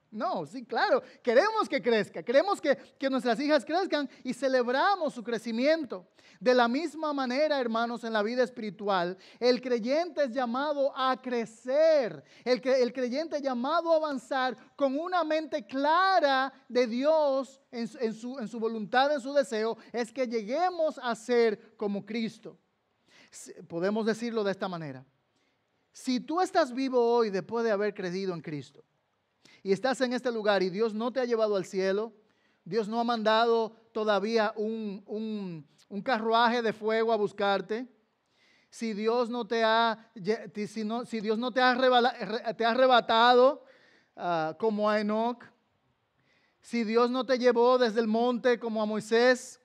No, sí, claro, queremos que crezca, queremos que nuestras hijas crezcan y celebramos su crecimiento. De la misma manera, hermanos, en la vida espiritual, el creyente es llamado a crecer, el creyente es llamado a avanzar con una mente clara de Dios en su voluntad, en su deseo, es que lleguemos a ser como Cristo. Podemos decirlo de esta manera. Si tú estás vivo hoy después de haber crecido en Cristo, y estás en este lugar y Dios no te ha llevado al cielo, Dios no ha mandado todavía un carruaje de fuego a buscarte, si Dios no te ha, si Dios no te ha arrebatado como a Enoc, si Dios no te llevó desde el monte como a Moisés,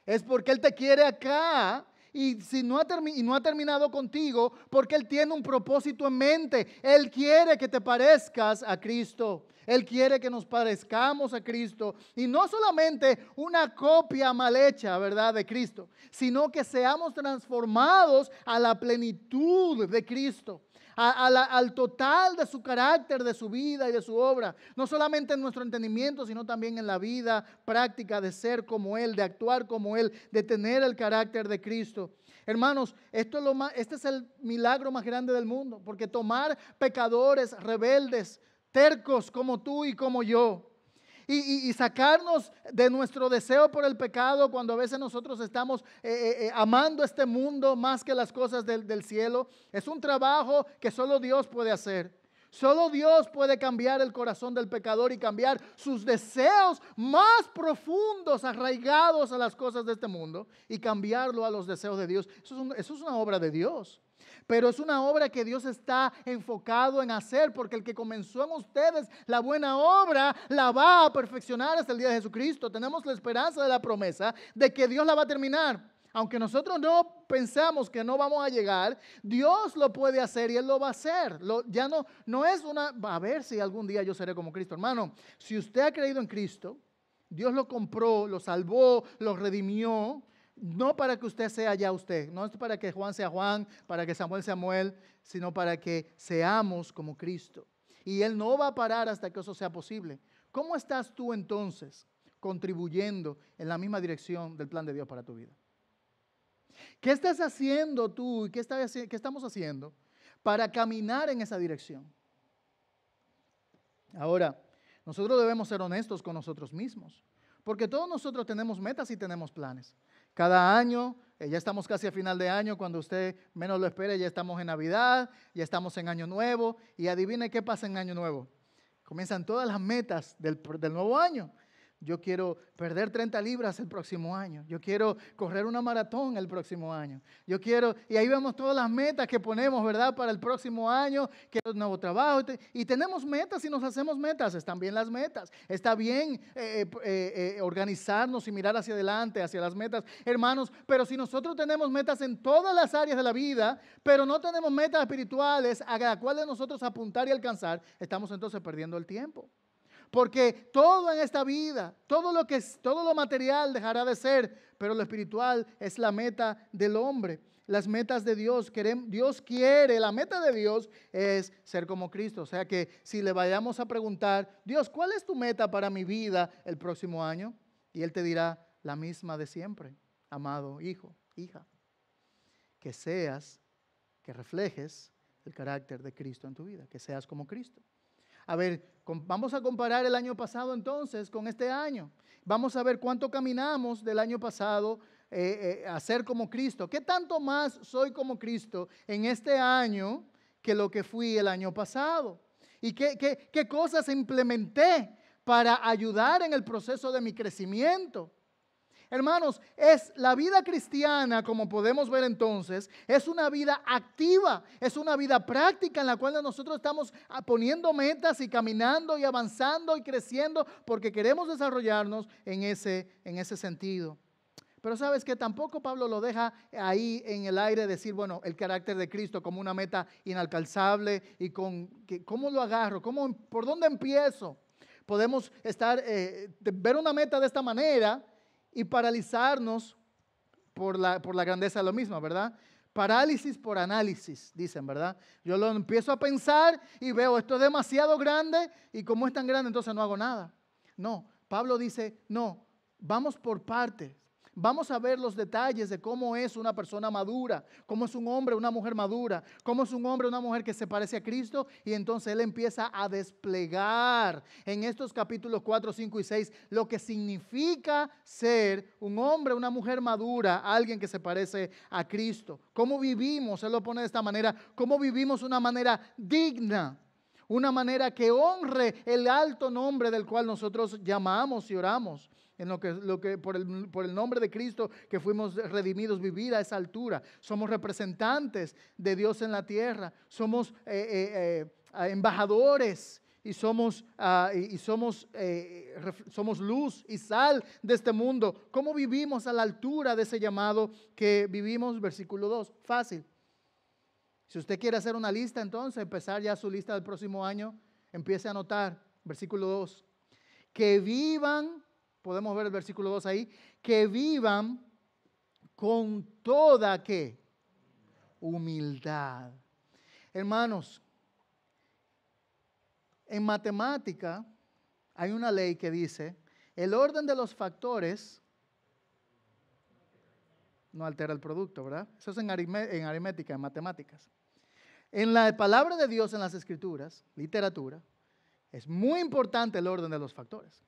es porque Él te quiere acá. Y si no ha terminado contigo, porque Él tiene un propósito en mente. Él quiere que te parezcas a Cristo. Él quiere que nos parezcamos a Cristo. Y no solamente una copia mal hecha, ¿verdad?, de Cristo, sino que seamos transformados a la plenitud de Cristo. Al total de su carácter, de su vida y de su obra. No solamente en nuestro entendimiento, sino también en la vida práctica de ser como Él, de actuar como Él, de tener el carácter de Cristo. Hermanos, este es el milagro más grande del mundo, porque tomar pecadores, rebeldes, tercos como tú y como yo, y sacarnos de nuestro deseo por el pecado cuando a veces nosotros estamos amando este mundo más que las cosas del cielo, es un trabajo que solo Dios puede hacer. Solo Dios puede cambiar el corazón del pecador y cambiar sus deseos más profundos, arraigados a las cosas de este mundo, y cambiarlo a los deseos de Dios. Eso es una obra de Dios. Pero es una obra que Dios está enfocado en hacer, porque el que comenzó en ustedes la buena obra la va a perfeccionar hasta el día de Jesucristo. Tenemos la esperanza de la promesa de que Dios la va a terminar. Aunque nosotros no pensamos que no vamos a llegar, Dios lo puede hacer y Él lo va a hacer. Ya no es a ver si algún día yo seré como Cristo. Hermano, si usted ha creído en Cristo, Dios lo compró, lo salvó, lo redimió. No para que usted sea ya usted, no es para que Juan sea Juan, para que Samuel sea Samuel, sino para que seamos como Cristo. Y Él no va a parar hasta que eso sea posible. ¿Cómo estás tú entonces contribuyendo en la misma dirección del plan de Dios para tu vida? ¿Qué estás haciendo tú y qué estamos haciendo para caminar en esa dirección? Ahora, nosotros debemos ser honestos con nosotros mismos, porque todos nosotros tenemos metas y tenemos planes. Cada año, ya estamos casi a final de año, cuando usted menos lo espere, ya estamos en Navidad, ya estamos en Año Nuevo, y adivine qué pasa en Año Nuevo. Comienzan todas las metas del nuevo año. Yo quiero perder 30 libras el próximo año. Yo quiero correr una maratón el próximo año. Y ahí vemos todas las metas que ponemos, ¿verdad?, para el próximo año, que es un nuevo trabajo. Y tenemos metas y nos hacemos metas. Están bien las metas. Está bien organizarnos y mirar hacia adelante, hacia las metas, hermanos. Pero si nosotros tenemos metas en todas las áreas de la vida, pero no tenemos metas espirituales a las cuales nosotros apuntar y alcanzar, estamos entonces perdiendo el tiempo. Porque todo en esta vida, todo lo material dejará de ser, pero lo espiritual es la meta del hombre. Las metas de Dios, Dios quiere, la meta de Dios es ser como Cristo. O sea que si le vayamos a preguntar, Dios, ¿cuál es tu meta para mi vida el próximo año? Y Él te dirá la misma de siempre, amado hijo, hija. Que reflejes el carácter de Cristo en tu vida, que seas como Cristo. A ver, vamos a comparar el año pasado entonces con este año. Vamos a ver cuánto caminamos del año pasado a ser como Cristo. ¿Qué tanto más soy como Cristo en este año que lo que fui el año pasado? ¿Y qué cosas implementé para ayudar en el proceso de mi crecimiento? Hermanos, es la vida cristiana, como podemos ver entonces, es una vida activa, es una vida práctica en la cual nosotros estamos poniendo metas y caminando y avanzando y creciendo porque queremos desarrollarnos en ese sentido. Pero sabes que tampoco Pablo lo deja ahí en el aire, decir, bueno, el carácter de Cristo como una meta inalcanzable y ¿cómo lo agarro? ¿Por dónde empiezo? Podemos ver una meta de esta manera y paralizarnos por la grandeza de lo mismo, ¿verdad? Parálisis por análisis, dicen, ¿verdad? Yo lo empiezo a pensar y veo, esto es demasiado grande, y como es tan grande, entonces no hago nada. No, Pablo dice, no, vamos por partes. Vamos a ver los detalles de cómo es una persona madura, cómo es un hombre o una mujer madura, cómo es un hombre o una mujer que se parece a Cristo, y entonces él empieza a desplegar en estos capítulos 4, 5 y 6 lo que significa ser un hombre o una mujer madura, alguien que se parece a Cristo. ¿Cómo vivimos? Él lo pone de esta manera, cómo vivimos una manera digna. una manera que honre el alto nombre del cual nosotros llamamos y oramos, en lo que por el nombre de Cristo que fuimos redimidos, vivir a esa altura. Somos representantes de Dios en la tierra, somos embajadores y somos luz y sal de este mundo. ¿Cómo vivimos a la altura de ese llamado que vivimos? Versículo 2, fácil. Si usted quiere hacer una lista, entonces empezar ya su lista del próximo año, empiece a anotar, versículo 2, que vivan, podemos ver el versículo 2 ahí, que vivan con toda, ¿qué? Humildad. Hermanos, en matemática hay una ley que dice, el orden de los factores no altera el producto, ¿verdad? Eso es en aritmética, en matemáticas. En la palabra de Dios, en las Escrituras, literatura, es muy importante el orden de los factores.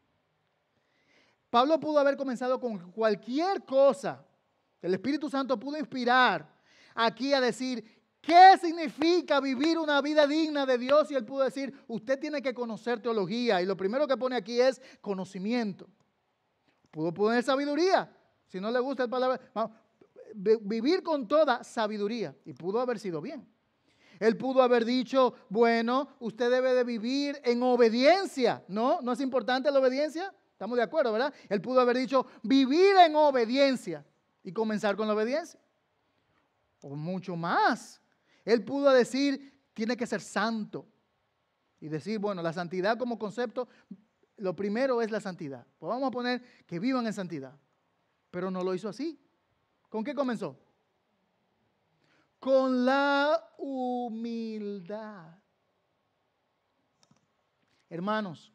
Pablo pudo haber comenzado con cualquier cosa. El Espíritu Santo pudo inspirar aquí a decir, ¿qué significa vivir una vida digna de Dios? Y él pudo decir, usted tiene que conocer teología. Y lo primero que pone aquí es conocimiento. Pudo poner sabiduría. Si no le gusta el palabra, vivir con toda sabiduría. Y pudo haber sido bien. Él pudo haber dicho, bueno, usted debe de vivir en obediencia. ¿No? ¿No es importante la obediencia? Estamos de acuerdo, ¿verdad? Él pudo haber dicho, vivir en obediencia. Y comenzar con la obediencia. O mucho más. Él pudo decir, tiene que ser santo. Y decir, bueno, la santidad como concepto, lo primero es la santidad. Pues vamos a poner que vivan en santidad. Pero no lo hizo así. ¿Con qué comenzó? Con la humildad. Hermanos,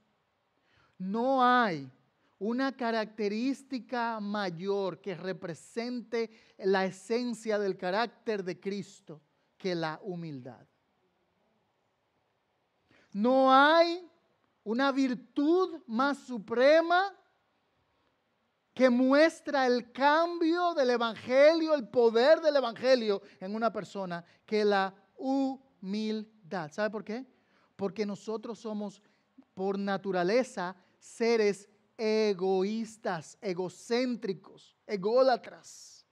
no hay una característica mayor que represente la esencia del carácter de Cristo que la humildad. No hay una virtud más suprema que muestra el cambio del Evangelio, el poder del Evangelio en una persona que la humildad. ¿Sabe por qué? Porque nosotros somos por naturaleza seres egoístas, egocéntricos, ególatras.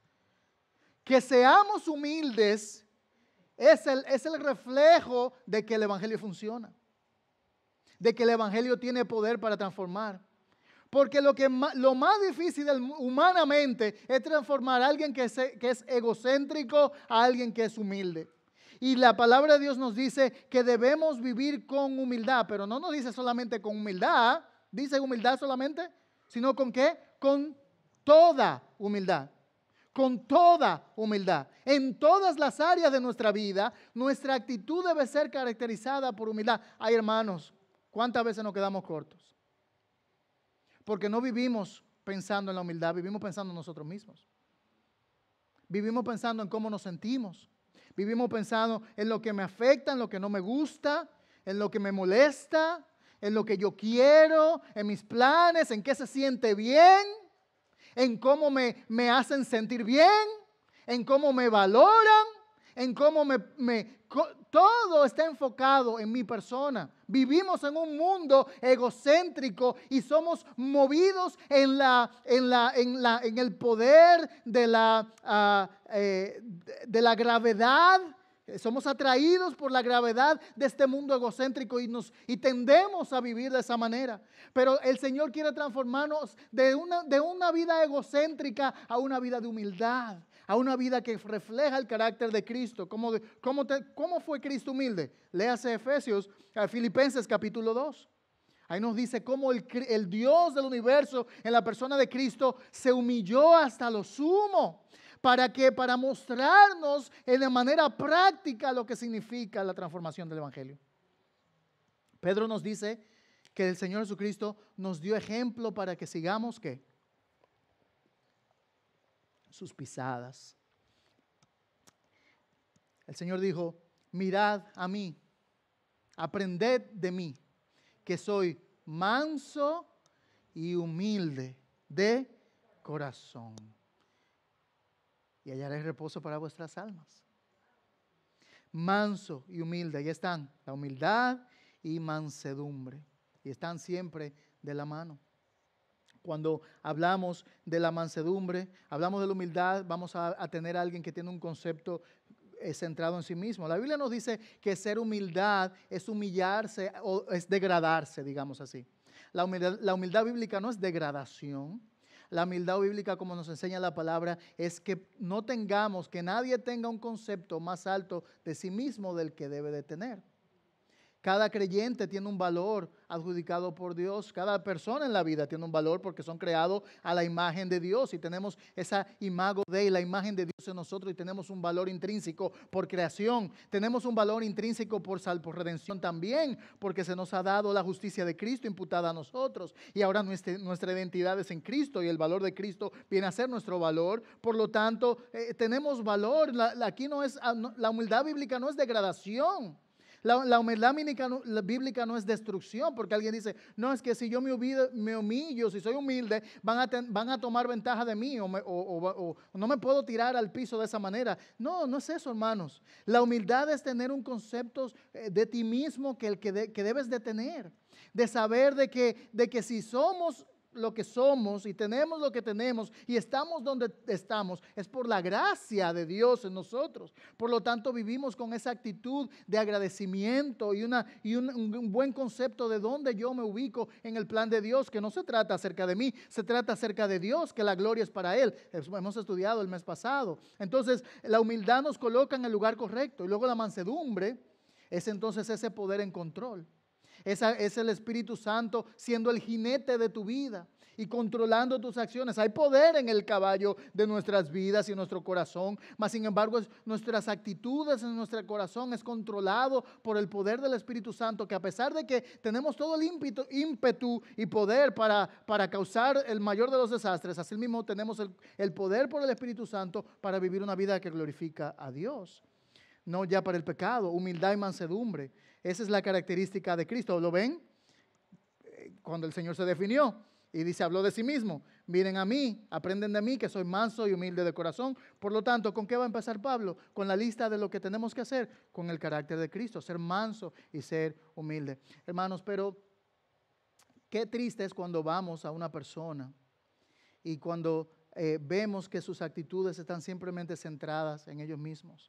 Que seamos humildes es el reflejo de que el Evangelio funciona, de que el Evangelio tiene poder para transformar. Porque lo más difícil humanamente es transformar a alguien que es egocéntrico a alguien que es humilde. Y la palabra de Dios nos dice que debemos vivir con humildad, pero no nos dice solamente con humildad, dice humildad solamente, sino con ¿qué? Con toda humildad. Con toda humildad. En todas las áreas de nuestra vida, nuestra actitud debe ser caracterizada por humildad. Ay, hermanos, ¿cuántas veces nos quedamos cortos? Porque no vivimos pensando en la humildad, vivimos pensando en nosotros mismos. Vivimos pensando en cómo nos sentimos. Vivimos pensando en lo que me afecta, en lo que no me gusta, en lo que me molesta, en lo que yo quiero, en mis planes, en qué se siente bien, en cómo me hacen sentir bien, en cómo me valoran, en cómo todo está enfocado en mi persona. Vivimos en un mundo egocéntrico y somos movidos en el poder de la gravedad. Somos atraídos por la gravedad de este mundo egocéntrico y tendemos a vivir de esa manera. Pero el Señor quiere transformarnos de una vida egocéntrica a una vida de humildad, a una vida que refleja el carácter de Cristo. ¿Cómo fue Cristo humilde? Léase Filipenses capítulo 2. Ahí nos dice cómo el Dios del universo en la persona de Cristo se humilló hasta lo sumo. ¿Para qué? Para mostrarnos de manera práctica lo que significa la transformación del Evangelio. Pedro nos dice que el Señor Jesucristo nos dio ejemplo para que sigamos ¿qué? Sus pisadas. El Señor dijo, mirad a mí, aprended de mí, que soy manso y humilde de corazón, y hallaréis reposo para vuestras almas. Manso y humilde, ahí están, la humildad y mansedumbre. Y están siempre de la mano. Cuando hablamos de la mansedumbre, hablamos de la humildad, vamos a tener a alguien que tiene un concepto centrado en sí mismo. La Biblia nos dice que ser humildad es humillarse o es degradarse, digamos así. La humildad bíblica no es degradación. La humildad bíblica, como nos enseña la palabra, es que no tengamos, que nadie tenga un concepto más alto de sí mismo del que debe de tener. Cada creyente tiene un valor adjudicado por Dios. Cada persona en la vida tiene un valor porque son creados a la imagen de Dios. Y tenemos esa imago Dei, la imagen de Dios en nosotros. Y tenemos un valor intrínseco por creación. Tenemos un valor intrínseco por redención también. Porque se nos ha dado la justicia de Cristo imputada a nosotros. Y ahora nuestra identidad es en Cristo. Y el valor de Cristo viene a ser nuestro valor. Por lo tanto, tenemos valor. Aquí no es, la humildad bíblica no es degradación. La humildad bíblica no es destrucción, porque alguien dice, no, es que si yo me humillo, si soy humilde, van a tomar ventaja de mí o no me puedo tirar al piso de esa manera. No, no es eso, hermanos. La humildad es tener un concepto de ti mismo que debes de tener, de saber de que si somos lo que somos y tenemos lo que tenemos y estamos donde estamos, es por la gracia de Dios en nosotros. Por lo tanto, vivimos con esa actitud de agradecimiento y un buen concepto de dónde yo me ubico en el plan de Dios, que no se trata acerca de mí, se trata acerca de Dios, que la gloria es para Él. Hemos estudiado el mes pasado. Entonces, la humildad nos coloca en el lugar correcto, y luego la mansedumbre es entonces ese poder en control. Es el Espíritu Santo siendo el jinete de tu vida y controlando tus acciones. Hay poder en el caballo de nuestras vidas y en nuestro corazón, mas sin embargo nuestras actitudes en nuestro corazón es controlado por el poder del Espíritu Santo, que a pesar de que tenemos todo el ímpetu y poder para causar el mayor de los desastres, así mismo tenemos el poder por el Espíritu Santo para vivir una vida que glorifica a Dios. No ya para el pecado, humildad y mansedumbre. Esa es la característica de Cristo. ¿Lo ven? Cuando el Señor se definió y dice, habló de sí mismo. Miren a mí, aprenden de mí que soy manso y humilde de corazón. Por lo tanto, ¿con qué va a empezar Pablo? Con la lista de lo que tenemos que hacer, con el carácter de Cristo, ser manso y ser humilde. Hermanos, pero qué triste es cuando vamos a una persona y cuando vemos que sus actitudes están simplemente centradas en ellos mismos.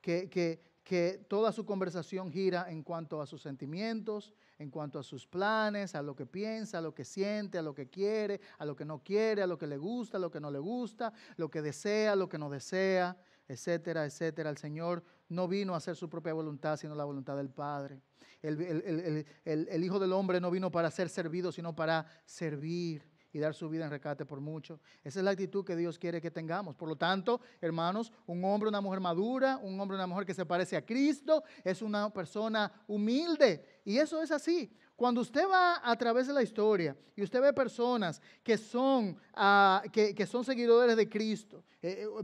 Que toda su conversación gira en cuanto a sus sentimientos, en cuanto a sus planes, a lo que piensa, a lo que siente, a lo que quiere, a lo que no quiere, a lo que le gusta, a lo que no le gusta, lo que desea, lo que no desea, etcétera, etcétera. El Señor no vino a hacer su propia voluntad, sino la voluntad del Padre. El Hijo del Hombre no vino para ser servido, sino para servir y dar su vida en rescate por mucho. Esa es la actitud que Dios quiere que tengamos. Por lo tanto, hermanos, un hombre, una mujer madura, un hombre, una mujer que se parece a Cristo, es una persona humilde. Y eso es así. Cuando usted va a través de la historia y usted ve personas que son seguidores de Cristo,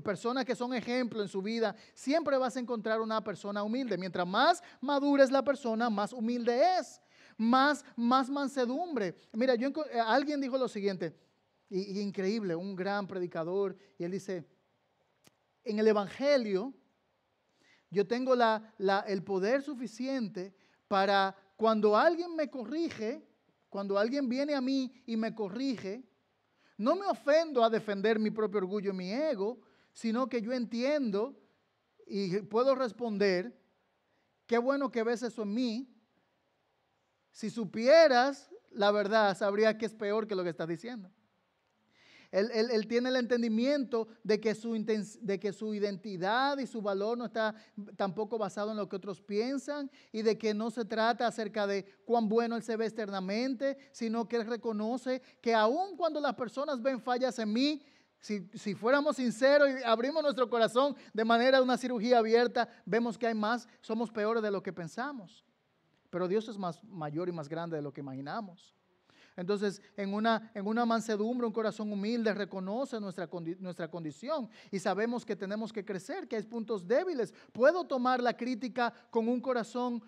personas que son ejemplo en su vida, siempre vas a encontrar una persona humilde. Mientras más madura es la persona, más humilde es. Más mansedumbre. Mira, alguien dijo lo siguiente, y increíble, un gran predicador, y él dice, en el Evangelio yo tengo el poder suficiente para cuando alguien me corrige, cuando alguien viene a mí y me corrige, no me ofendo a defender mi propio orgullo y mi ego, sino que yo entiendo y puedo responder, qué bueno que ves eso en mí. Si supieras la verdad, sabrías que es peor que lo que estás diciendo. Él tiene el entendimiento de que su identidad y su valor no está tampoco basado en lo que otros piensan y de que no se trata acerca de cuán bueno él se ve externamente, sino que él reconoce que aun cuando las personas ven fallas en mí, si fuéramos sinceros y abrimos nuestro corazón de manera de una cirugía abierta, vemos que hay más, somos peores de lo que pensamos. Pero Dios es mayor y más grande de lo que imaginamos. Entonces, en una mansedumbre, un corazón humilde reconoce nuestra condición y sabemos que tenemos que crecer, que hay puntos débiles. Puedo tomar la crítica con un corazón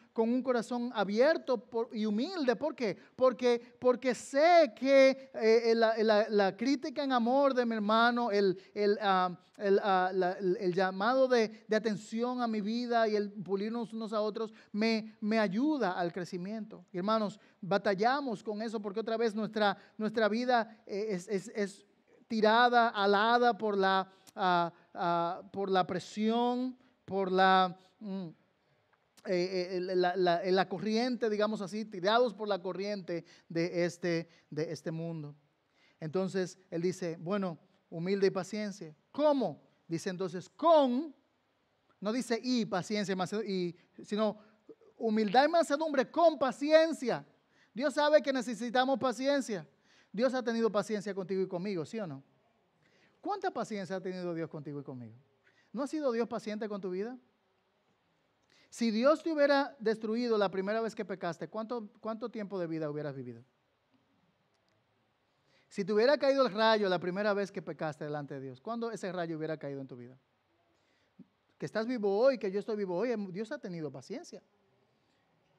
abierto y humilde. ¿Por qué? Porque sé que la crítica en amor de mi hermano, el llamado de atención a mi vida y el pulirnos unos a otros me ayuda al crecimiento. Y hermanos, batallamos con eso porque otra vez nuestra vida es tirada, alada por la presión, por la corriente, digamos así, tirados por la corriente de este mundo. Entonces, él dice, bueno, humilde y paciencia. ¿Cómo? Dice entonces, no dice y paciencia, sino humildad y mansedumbre con paciencia. Dios sabe que necesitamos paciencia. Dios ha tenido paciencia contigo y conmigo, ¿sí o no? ¿Cuánta paciencia ha tenido Dios contigo y conmigo? ¿No ha sido Dios paciente con tu vida? Si Dios te hubiera destruido la primera vez que pecaste, ¿cuánto tiempo de vida hubieras vivido? Si te hubiera caído el rayo la primera vez que pecaste delante de Dios, ¿cuándo ese rayo hubiera caído en tu vida? Que estás vivo hoy, que yo estoy vivo hoy, Dios ha tenido paciencia.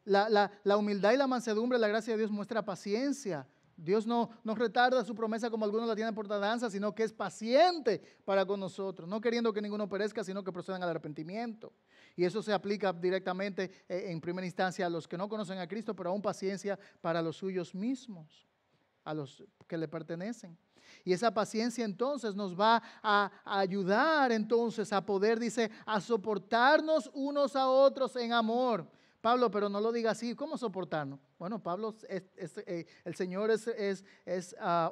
La humildad y la mansedumbre, la gracia de Dios muestra paciencia. Dios no retarda su promesa como algunos la tienen por tardanza, sino que es paciente para con nosotros, no queriendo que ninguno perezca, sino que procedan al arrepentimiento. Y eso se aplica directamente en primera instancia a los que no conocen a Cristo, pero aún paciencia para los suyos mismos, a los que le pertenecen. Y esa paciencia entonces nos va a ayudar entonces a poder, dice, a soportarnos unos a otros en amor. Pablo, pero no lo diga así, ¿cómo soportarnos? Bueno, Pablo, el Señor es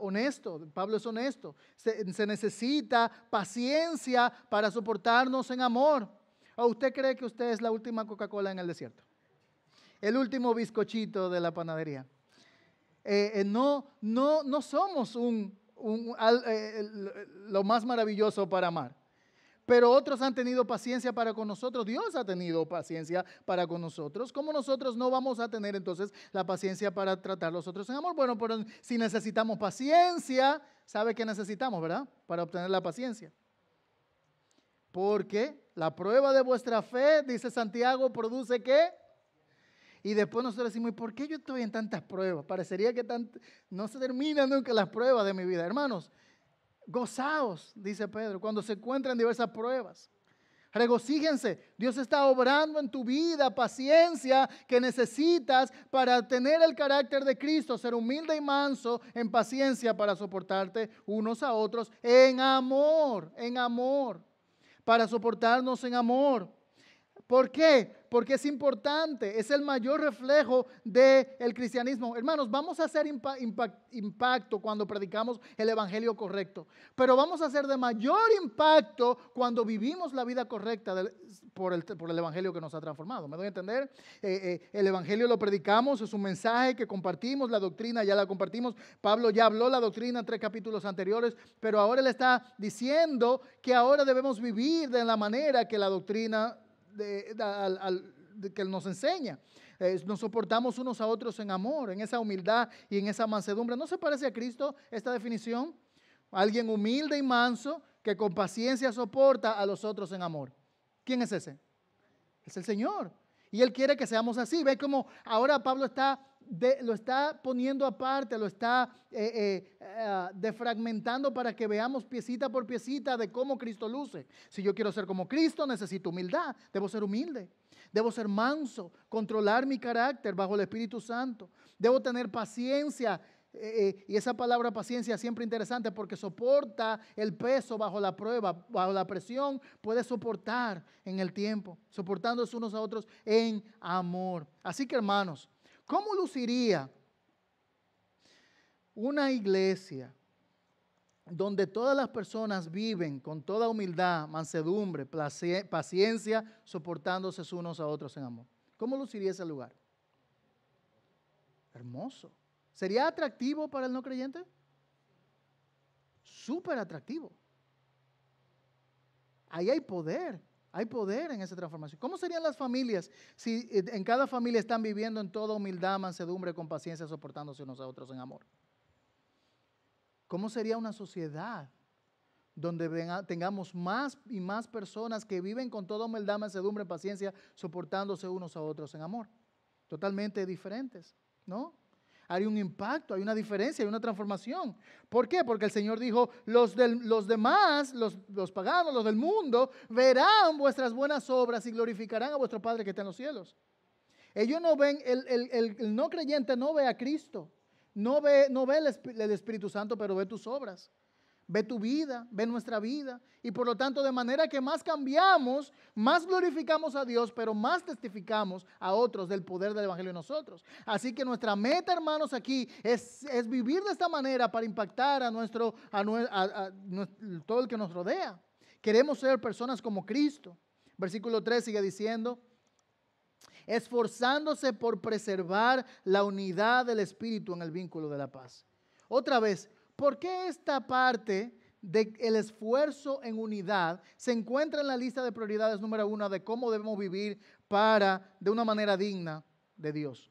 honesto, Pablo es honesto. Se necesita paciencia para soportarnos en amor. ¿O usted cree que usted es la última Coca-Cola en el desierto? El último bizcochito de la panadería. No somos lo más maravilloso para amar. Pero otros han tenido paciencia para con nosotros. Dios ha tenido paciencia para con nosotros. ¿Cómo nosotros no vamos a tener entonces la paciencia para tratar a los otros en amor? Bueno, pero si necesitamos paciencia, ¿sabe qué necesitamos, verdad? Para obtener la paciencia. Porque la prueba de vuestra fe, dice Santiago, produce ¿qué? Y después nosotros decimos, ¿y por qué yo estoy en tantas pruebas? Parecería que no se terminan nunca las pruebas de mi vida. Hermanos, gozaos, dice Pedro, cuando se encuentran diversas pruebas. Regocíjense, Dios está obrando en tu vida paciencia que necesitas para tener el carácter de Cristo, ser humilde y manso en paciencia para soportarte unos a otros en amor, para soportarnos en amor. ¿Por qué? Porque es importante, es el mayor reflejo del cristianismo. Hermanos, vamos a hacer impacto cuando predicamos el evangelio correcto, pero vamos a hacer de mayor impacto cuando vivimos la vida correcta por el evangelio que nos ha transformado. ¿Me doy a entender? El evangelio lo predicamos, es un mensaje que compartimos, la doctrina ya la compartimos. Pablo ya habló la doctrina en 3 capítulos anteriores, pero ahora él está diciendo que ahora debemos vivir de la manera que la doctrina que nos enseña. Nos soportamos unos a otros en amor, en esa humildad y en esa mansedumbre. ¿No se parece a Cristo esta definición? Alguien humilde y manso que con paciencia soporta a los otros en amor. ¿Quién es ese? Es el Señor. Y Él quiere que seamos así. Ve cómo ahora Pablo lo está poniendo aparte, lo está defragmentando para que veamos piecita por piecita de cómo Cristo luce. Si yo quiero ser como Cristo, necesito humildad. Debo ser humilde. Debo ser manso, controlar mi carácter bajo el Espíritu Santo. Debo tener paciencia. Y esa palabra paciencia es siempre interesante porque soporta el peso bajo la prueba, bajo la presión, puede soportar en el tiempo, soportándose unos a otros en amor. Así que hermanos, ¿cómo luciría una iglesia donde todas las personas viven con toda humildad, mansedumbre, paciencia, soportándose unos a otros en amor? ¿Cómo luciría ese lugar? Hermoso. ¿Sería atractivo para el no creyente? Súper atractivo. Ahí hay poder en esa transformación. ¿Cómo serían las familias si en cada familia están viviendo en toda humildad, mansedumbre, con paciencia, soportándose unos a otros en amor? ¿Cómo sería una sociedad donde tengamos más y más personas que viven con toda humildad, mansedumbre, paciencia, soportándose unos a otros en amor? Totalmente diferentes, ¿no? Hay un impacto, hay una diferencia, hay una transformación. ¿Por qué? Porque el Señor dijo, los demás, los paganos, los del mundo, verán vuestras buenas obras y glorificarán a vuestro Padre que está en los cielos. Ellos no ven, el no creyente no ve a Cristo, no ve el Espíritu Santo, pero ve tus obras. Ve tu vida, ve nuestra vida. Y por lo tanto, de manera que más cambiamos, más glorificamos a Dios, pero más testificamos a otros del poder del Evangelio en nosotros. Así que nuestra meta, hermanos, aquí es vivir de esta manera para impactar a todo el que nos rodea. Queremos ser personas como Cristo. Versículo 3 sigue diciendo, esforzándose por preservar la unidad del Espíritu en el vínculo de la paz. Otra vez, ¿por qué esta parte del esfuerzo en unidad se encuentra en la lista de prioridades número 1 de cómo debemos vivir de una manera digna de Dios?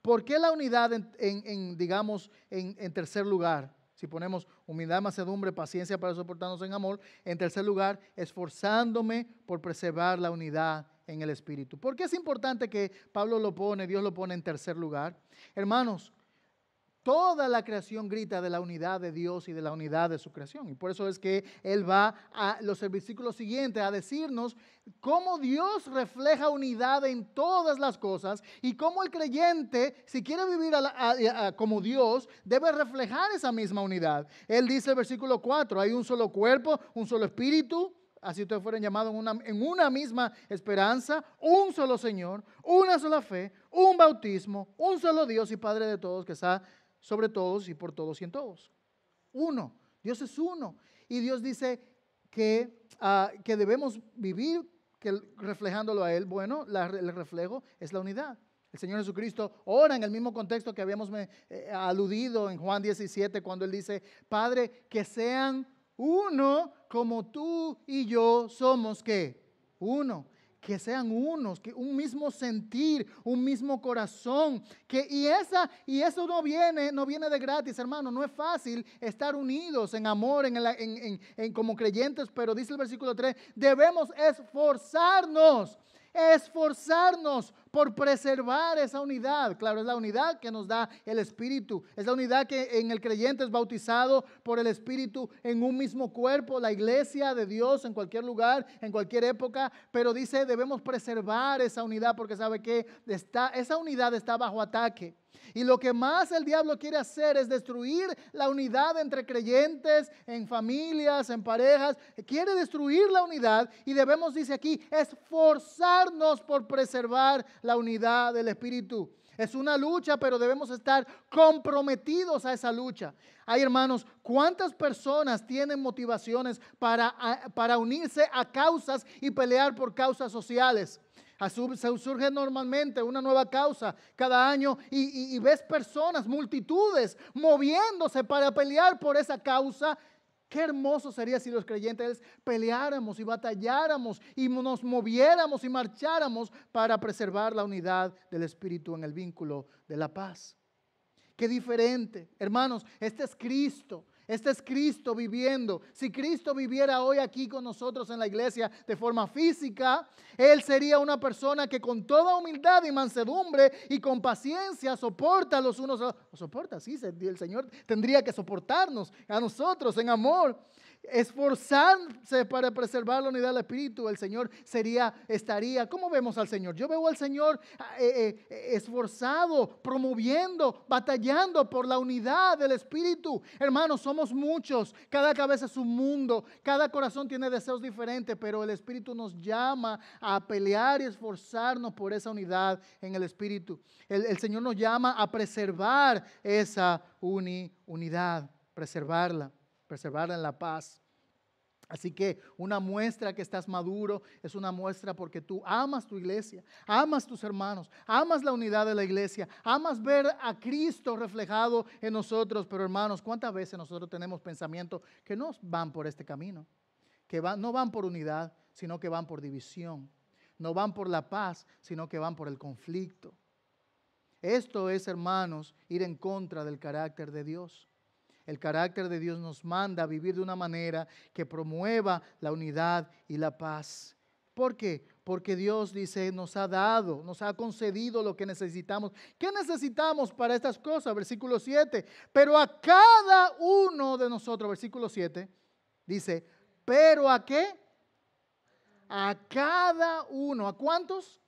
¿Por qué la unidad en tercer lugar? Si ponemos humildad, mansedumbre, paciencia para soportarnos en amor. En tercer lugar, esforzándome por preservar la unidad en el Espíritu. ¿Por qué es importante que Dios lo pone en tercer lugar? Hermanos, toda la creación grita de la unidad de Dios y de la unidad de su creación. Y por eso es que Él va a los versículos siguientes a decirnos cómo Dios refleja unidad en todas las cosas y cómo el creyente, si quiere vivir como Dios, debe reflejar esa misma unidad. Él dice el versículo 4, hay un solo cuerpo, un solo espíritu, así ustedes fueron llamados en una misma esperanza, un solo Señor, una sola fe, un bautismo, un solo Dios y Padre de todos que está sobre todos y por todos y en todos. Uno. Dios es uno. Y Dios dice que debemos vivir reflejándolo a Él. Bueno, el reflejo es la unidad. El Señor Jesucristo ora en el mismo contexto que habíamos aludido en Juan 17 cuando Él dice, Padre, que sean uno como tú y yo somos, ¿qué? Uno. Que sean unos, que un mismo sentir, un mismo corazón. Y eso no viene de gratis, hermano. No es fácil estar unidos en amor, como creyentes, pero dice el versículo 3, debemos esforzarnos por preservar esa unidad. Claro, es la unidad que nos da el Espíritu. Es la unidad que en el creyente es bautizado por el Espíritu en un mismo cuerpo, la iglesia de Dios en cualquier lugar, en cualquier época. Pero dice, debemos preservar esa unidad porque sabe que esa unidad está bajo ataque. Y lo que más el diablo quiere hacer es destruir la unidad entre creyentes, en familias, en parejas. Quiere destruir la unidad y debemos, dice aquí, esforzarnos por preservar la unidad del Espíritu. Es una lucha, pero debemos estar comprometidos a esa lucha. Hay, hermanos, ¿cuántas personas tienen motivaciones para unirse a causas y pelear por causas sociales? Surge normalmente una nueva causa cada año y ves personas, multitudes moviéndose para pelear por esa causa. Qué hermoso sería si los creyentes peleáramos y batalláramos y nos moviéramos y marcháramos para preservar la unidad del Espíritu en el vínculo de la paz. Qué diferente, hermanos, este es Cristo. Este es Cristo viviendo. Si Cristo viviera hoy aquí con nosotros en la iglesia de forma física, Él sería una persona que con toda humildad y mansedumbre y con paciencia soporta a los unos a los otros. Soporta, sí, el Señor tendría que soportarnos a nosotros en amor. Esforzarse para preservar la unidad del Espíritu. El Señor estaría, ¿cómo vemos al Señor? Yo veo al Señor esforzado, promoviendo, batallando por la unidad del Espíritu. Hermanos, somos muchos, cada cabeza es un mundo, cada corazón tiene deseos diferentes, pero el Espíritu nos llama a pelear y esforzarnos por esa unidad en el Espíritu. El Señor nos llama a preservar esa unidad, preservarla en la paz. Así que una muestra que estás maduro es una muestra porque tú amas tu iglesia, amas tus hermanos, amas la unidad de la iglesia, amas ver a Cristo reflejado en nosotros. Pero hermanos, ¿cuántas veces nosotros tenemos pensamientos que no van por este camino? No van por unidad, sino que van por división. No van por la paz, sino que van por el conflicto. Esto es, hermanos, ir en contra del carácter de Dios. El carácter de Dios nos manda a vivir de una manera que promueva la unidad y la paz. ¿Por qué? Porque Dios dice, nos ha dado, nos ha concedido lo que necesitamos. ¿Qué necesitamos para estas cosas? Versículo 7. Pero a cada uno de nosotros, versículo 7, dice, ¿pero a qué? A cada uno. ¿A cuántos?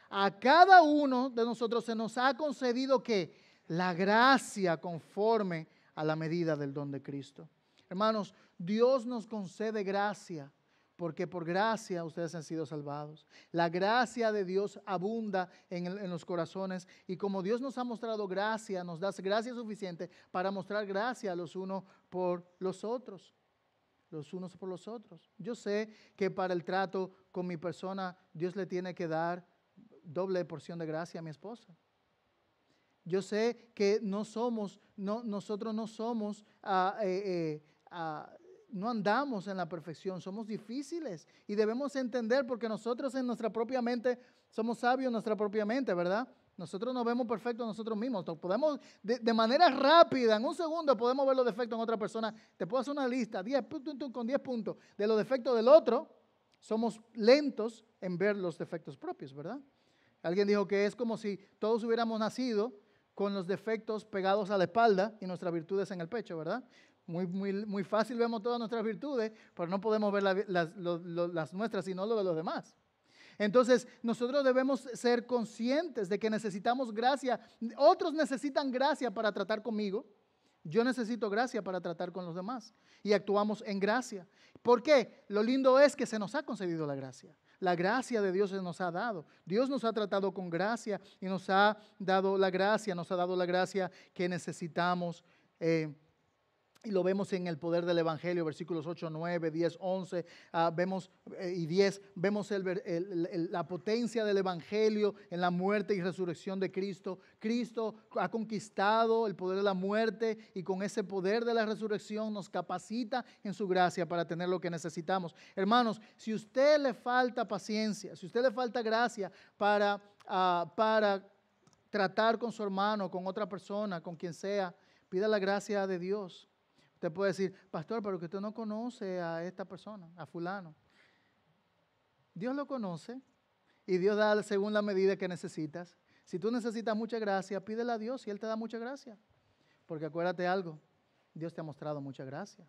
A cada uno de nosotros se nos ha concedido ¿qué? La gracia conforme a la medida del don de Cristo. Hermanos, Dios nos concede gracia, porque por gracia ustedes han sido salvados. La gracia de Dios abunda en los corazones, y como Dios nos ha mostrado gracia, nos da gracia suficiente para mostrar gracia los unos por los otros. Los unos por los otros. Yo sé que para el trato con mi persona, Dios le tiene que dar doble porción de gracia a mi esposa. Yo sé que nosotros no somos, no andamos en la perfección, somos difíciles y debemos entender, porque nosotros en nuestra propia mente somos sabios en nuestra propia mente, ¿verdad? Nosotros nos vemos perfectos nosotros mismos. Podemos, de manera rápida, en un segundo, podemos ver los defectos en otra persona. Te puedo hacer una lista, 10 puntos con 10 puntos de los defectos del otro. Somos lentos en ver los defectos propios, ¿verdad? Alguien dijo que es como si todos hubiéramos nacido con los defectos pegados a la espalda y nuestras virtudes en el pecho, ¿verdad? Muy fácil vemos todas nuestras virtudes, pero no podemos ver las nuestras, sino lo de los demás. Entonces, nosotros debemos ser conscientes de que necesitamos gracia. Otros necesitan gracia para tratar conmigo. Yo necesito gracia para tratar con los demás. Y actuamos en gracia. ¿Por qué? Lo lindo es que se nos ha concedido la gracia. La gracia de Dios se nos ha dado. Dios nos ha tratado con gracia y nos ha dado la gracia que necesitamos. Y lo vemos en el poder del Evangelio, versículos 8, 9, 10, 11, y 10. Vemos la potencia del Evangelio en la muerte y resurrección de Cristo. Cristo ha conquistado el poder de la muerte y con ese poder de la resurrección nos capacita en su gracia para tener lo que necesitamos. Hermanos, si a usted le falta paciencia, si a usted le falta gracia para tratar con su hermano, con otra persona, con quien sea, pida la gracia de Dios. Usted puede decir, pastor, pero que usted no conoce a esta persona, a fulano. Dios lo conoce y Dios da según la medida que necesitas. Si tú necesitas mucha gracia, pídele a Dios y Él te da mucha gracia. Porque acuérdate algo, Dios te ha mostrado mucha gracia.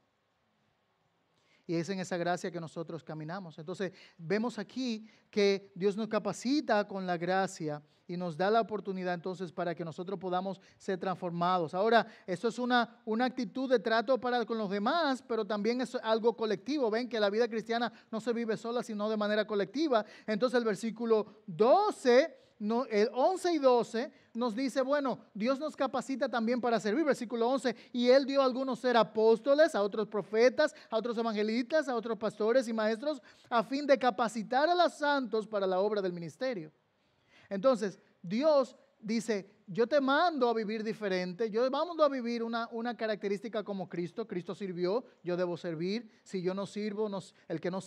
Y es en esa gracia que nosotros caminamos. Entonces, vemos aquí que Dios nos capacita con la gracia y nos da la oportunidad entonces para que nosotros podamos ser transformados. Ahora, esto es una actitud de trato con los demás, pero también es algo colectivo. Ven que la vida cristiana no se vive sola, sino de manera colectiva. Entonces, el versículo 12... el 11 y 12 nos dice, bueno, Dios nos capacita también para servir. Versículo 11, y Él dio a algunos ser apóstoles, a otros profetas, a otros evangelistas, a otros pastores y maestros, a fin de capacitar a los santos para la obra del ministerio. Entonces, Dios dice, yo te mando a vivir diferente, yo mando a vivir una característica como Cristo. Cristo sirvió, yo debo servir. Si yo no sirvo, el que no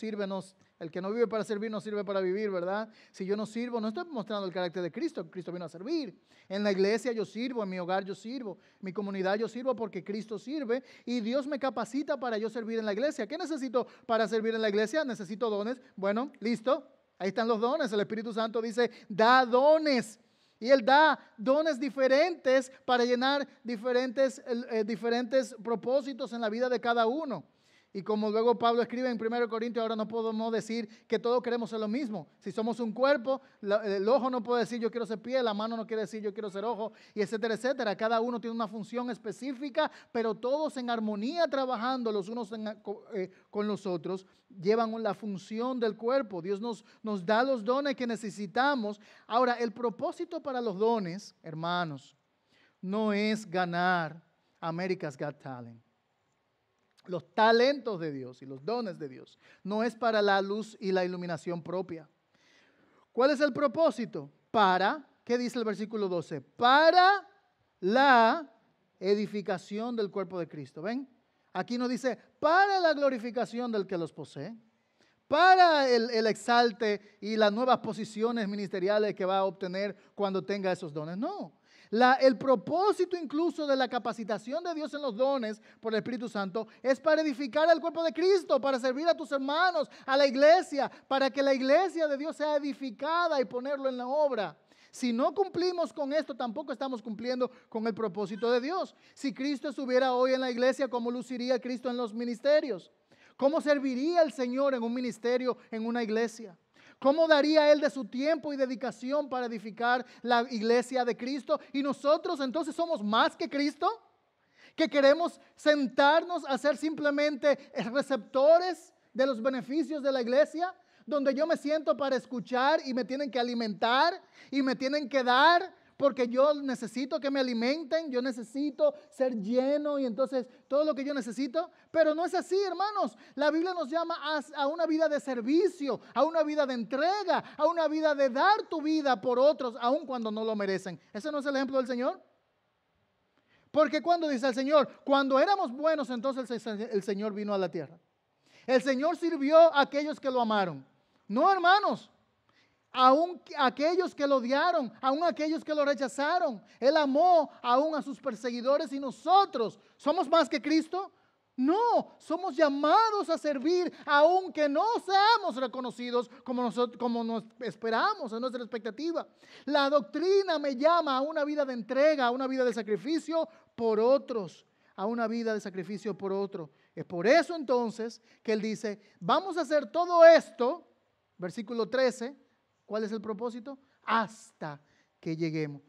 vive para servir no sirve para vivir, ¿verdad? Si yo no sirvo, no estoy mostrando el carácter de Cristo. Cristo vino a servir. En la iglesia yo sirvo, en mi hogar yo sirvo, en mi comunidad yo sirvo porque Cristo sirve y Dios me capacita para yo servir en la iglesia. ¿Qué necesito para servir en la iglesia? Necesito dones. Bueno, listo. Ahí están los dones. El Espíritu Santo dice, da dones. Y Él da dones diferentes para llenar diferentes propósitos en la vida de cada uno. Y como luego Pablo escribe en 1 Corintios, ahora no podemos decir que todos queremos ser lo mismo. Si somos un cuerpo, el ojo no puede decir yo quiero ser pie, la mano no quiere decir yo quiero ser ojo, y etcétera, etcétera. Cada uno tiene una función específica, pero todos en armonía trabajando los unos con los otros, llevan la función del cuerpo. Dios nos da los dones que necesitamos. Ahora, el propósito para los dones, hermanos, no es ganar America's Got Talent. Los talentos de Dios y los dones de Dios no es para la luz y la iluminación propia. ¿Cuál es el propósito? ¿Qué dice el versículo 12? Para la edificación del cuerpo de Cristo. ¿Ven? Aquí nos dice, para la glorificación del que los posee, para el exalte y las nuevas posiciones ministeriales que va a obtener cuando tenga esos dones. No, El propósito incluso de la capacitación de Dios en los dones por el Espíritu Santo es para edificar al cuerpo de Cristo, para servir a tus hermanos, a la iglesia, para que la iglesia de Dios sea edificada y ponerlo en la obra. Si no cumplimos con esto, tampoco estamos cumpliendo con el propósito de Dios. Si Cristo estuviera hoy en la iglesia, ¿cómo luciría Cristo en los ministerios? ¿Cómo serviría el Señor en un ministerio, en una iglesia? ¿Cómo daría Él de su tiempo y dedicación para edificar la iglesia de Cristo? Y nosotros entonces somos más que Cristo, que queremos sentarnos a ser simplemente receptores de los beneficios de la iglesia, donde yo me siento para escuchar y me tienen que alimentar y me tienen que dar, porque yo necesito que me alimenten, yo necesito ser lleno y entonces todo lo que yo necesito. Pero no es así, hermanos. La Biblia nos llama a una vida de servicio, a una vida de entrega, a una vida de dar tu vida por otros, aun cuando no lo merecen. ¿Ese no es el ejemplo del Señor? Porque cuando dice el Señor, cuando éramos buenos, entonces el Señor vino a la tierra. El Señor sirvió a aquellos que lo amaron. No, hermanos. Aún aquellos que lo odiaron, aún aquellos que lo rechazaron. Él amó aún a sus perseguidores. Y nosotros, ¿somos más que Cristo? No, somos llamados a servir aunque no seamos reconocidos como nos esperamos, en nuestra expectativa. La doctrina me llama a una vida de entrega, a una vida de sacrificio por otros, a una vida de sacrificio por otro. Es por eso entonces que él dice, vamos a hacer todo esto, versículo 13, ¿cuál es el propósito? Hasta que lleguemos.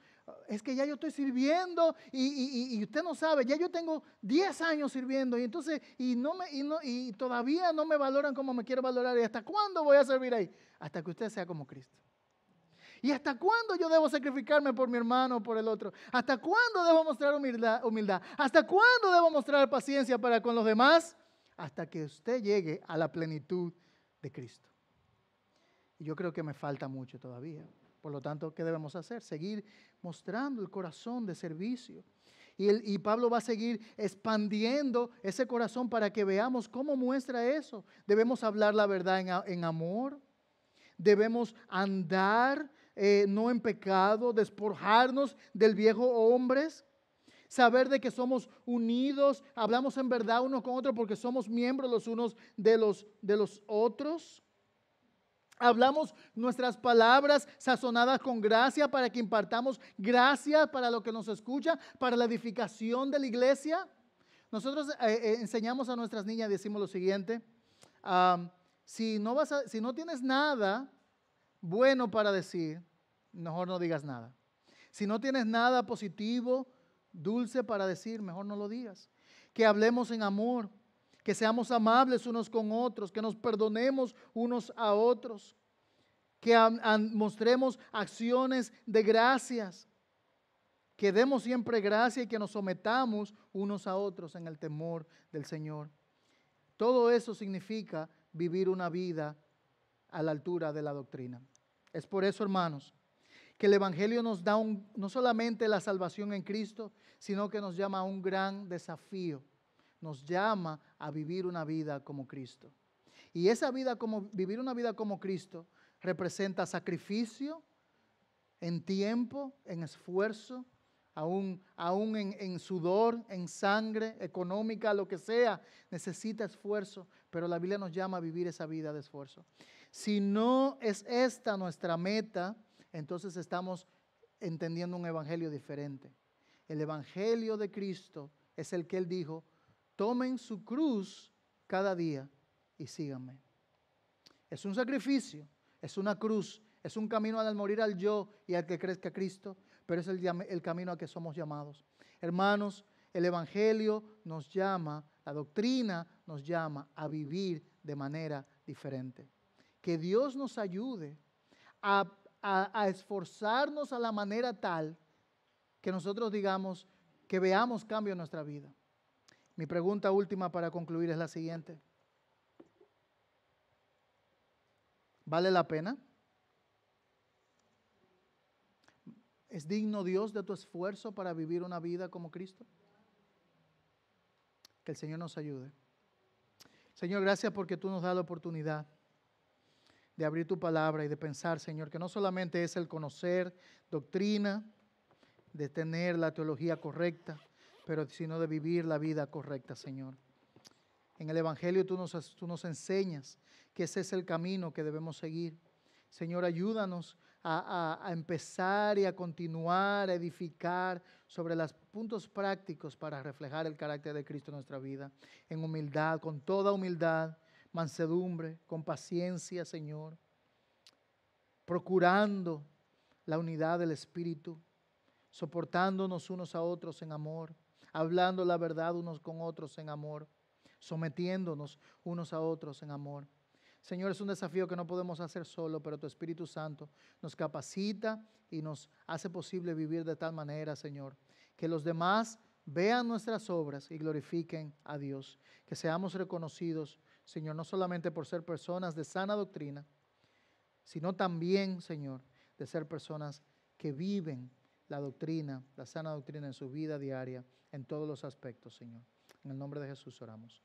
Es que ya yo estoy sirviendo y usted no sabe, ya yo tengo 10 años sirviendo y entonces y todavía no me valoran como me quiero valorar. ¿Y hasta cuándo voy a servir ahí? Hasta que usted sea como Cristo. ¿Y hasta cuándo yo debo sacrificarme por mi hermano o por el otro? ¿Hasta cuándo debo mostrar humildad? ¿Hasta cuándo debo mostrar paciencia para con los demás? Hasta que usted llegue a la plenitud de Cristo. Y yo creo que me falta mucho todavía. Por lo tanto, ¿qué debemos hacer? Seguir mostrando el corazón de servicio. Y Pablo va a seguir expandiendo ese corazón para que veamos cómo muestra eso. Debemos hablar la verdad en amor. Debemos andar no en pecado, despojarnos del viejo hombre. Saber de que somos unidos, hablamos en verdad unos con otros porque somos miembros los unos de los otros. Hablamos nuestras palabras sazonadas con gracia para que impartamos gracia para lo que nos escucha, para la edificación de la iglesia. Nosotros enseñamos a nuestras niñas, decimos lo siguiente, si no tienes nada bueno para decir, mejor no digas nada. Si no tienes nada positivo, dulce para decir, mejor no lo digas. Que hablemos en amor. Que seamos amables unos con otros, que nos perdonemos unos a otros, que mostremos acciones de gracias, que demos siempre gracia y que nos sometamos unos a otros en el temor del Señor. Todo eso significa vivir una vida a la altura de la doctrina. Es por eso, hermanos, que el Evangelio nos da no solamente la salvación en Cristo, sino que nos llama a un gran desafío. Nos llama a vivir una vida como Cristo. Y esa vida, vivir una vida como Cristo, representa sacrificio en tiempo, en esfuerzo, aún en sudor, en sangre, económica, lo que sea, necesita esfuerzo. Pero la Biblia nos llama a vivir esa vida de esfuerzo. Si no es esta nuestra meta, entonces estamos entendiendo un evangelio diferente. El evangelio de Cristo es el que Él dijo, tomen su cruz cada día y síganme. Es un sacrificio, es una cruz, es un camino al morir al yo y al que crezca Cristo, pero es el camino a que somos llamados. Hermanos, el Evangelio nos llama, la doctrina nos llama a vivir de manera diferente. Que Dios nos ayude a esforzarnos a la manera tal que nosotros digamos, que veamos cambio en nuestra vida. Mi pregunta última para concluir es la siguiente. ¿Vale la pena? ¿Es digno Dios de tu esfuerzo para vivir una vida como Cristo? Que el Señor nos ayude. Señor, gracias porque tú nos das la oportunidad de abrir tu palabra y de pensar, Señor, que no solamente es el conocer doctrina, de tener la teología correcta, pero sino de vivir la vida correcta, Señor. En el Evangelio tú nos enseñas que ese es el camino que debemos seguir. Señor, ayúdanos a empezar y a continuar, a edificar sobre los puntos prácticos para reflejar el carácter de Cristo en nuestra vida, en humildad, con toda humildad, mansedumbre, con paciencia, Señor, procurando la unidad del Espíritu, soportándonos unos a otros en amor, hablando la verdad unos con otros en amor, sometiéndonos unos a otros en amor. Señor, es un desafío que no podemos hacer solo, pero tu Espíritu Santo nos capacita y nos hace posible vivir de tal manera, Señor, que los demás vean nuestras obras y glorifiquen a Dios. Que seamos reconocidos, Señor, no solamente por ser personas de sana doctrina, sino también, Señor, de ser personas que viven la doctrina, la sana doctrina en su vida diaria, en todos los aspectos, Señor. En el nombre de Jesús oramos.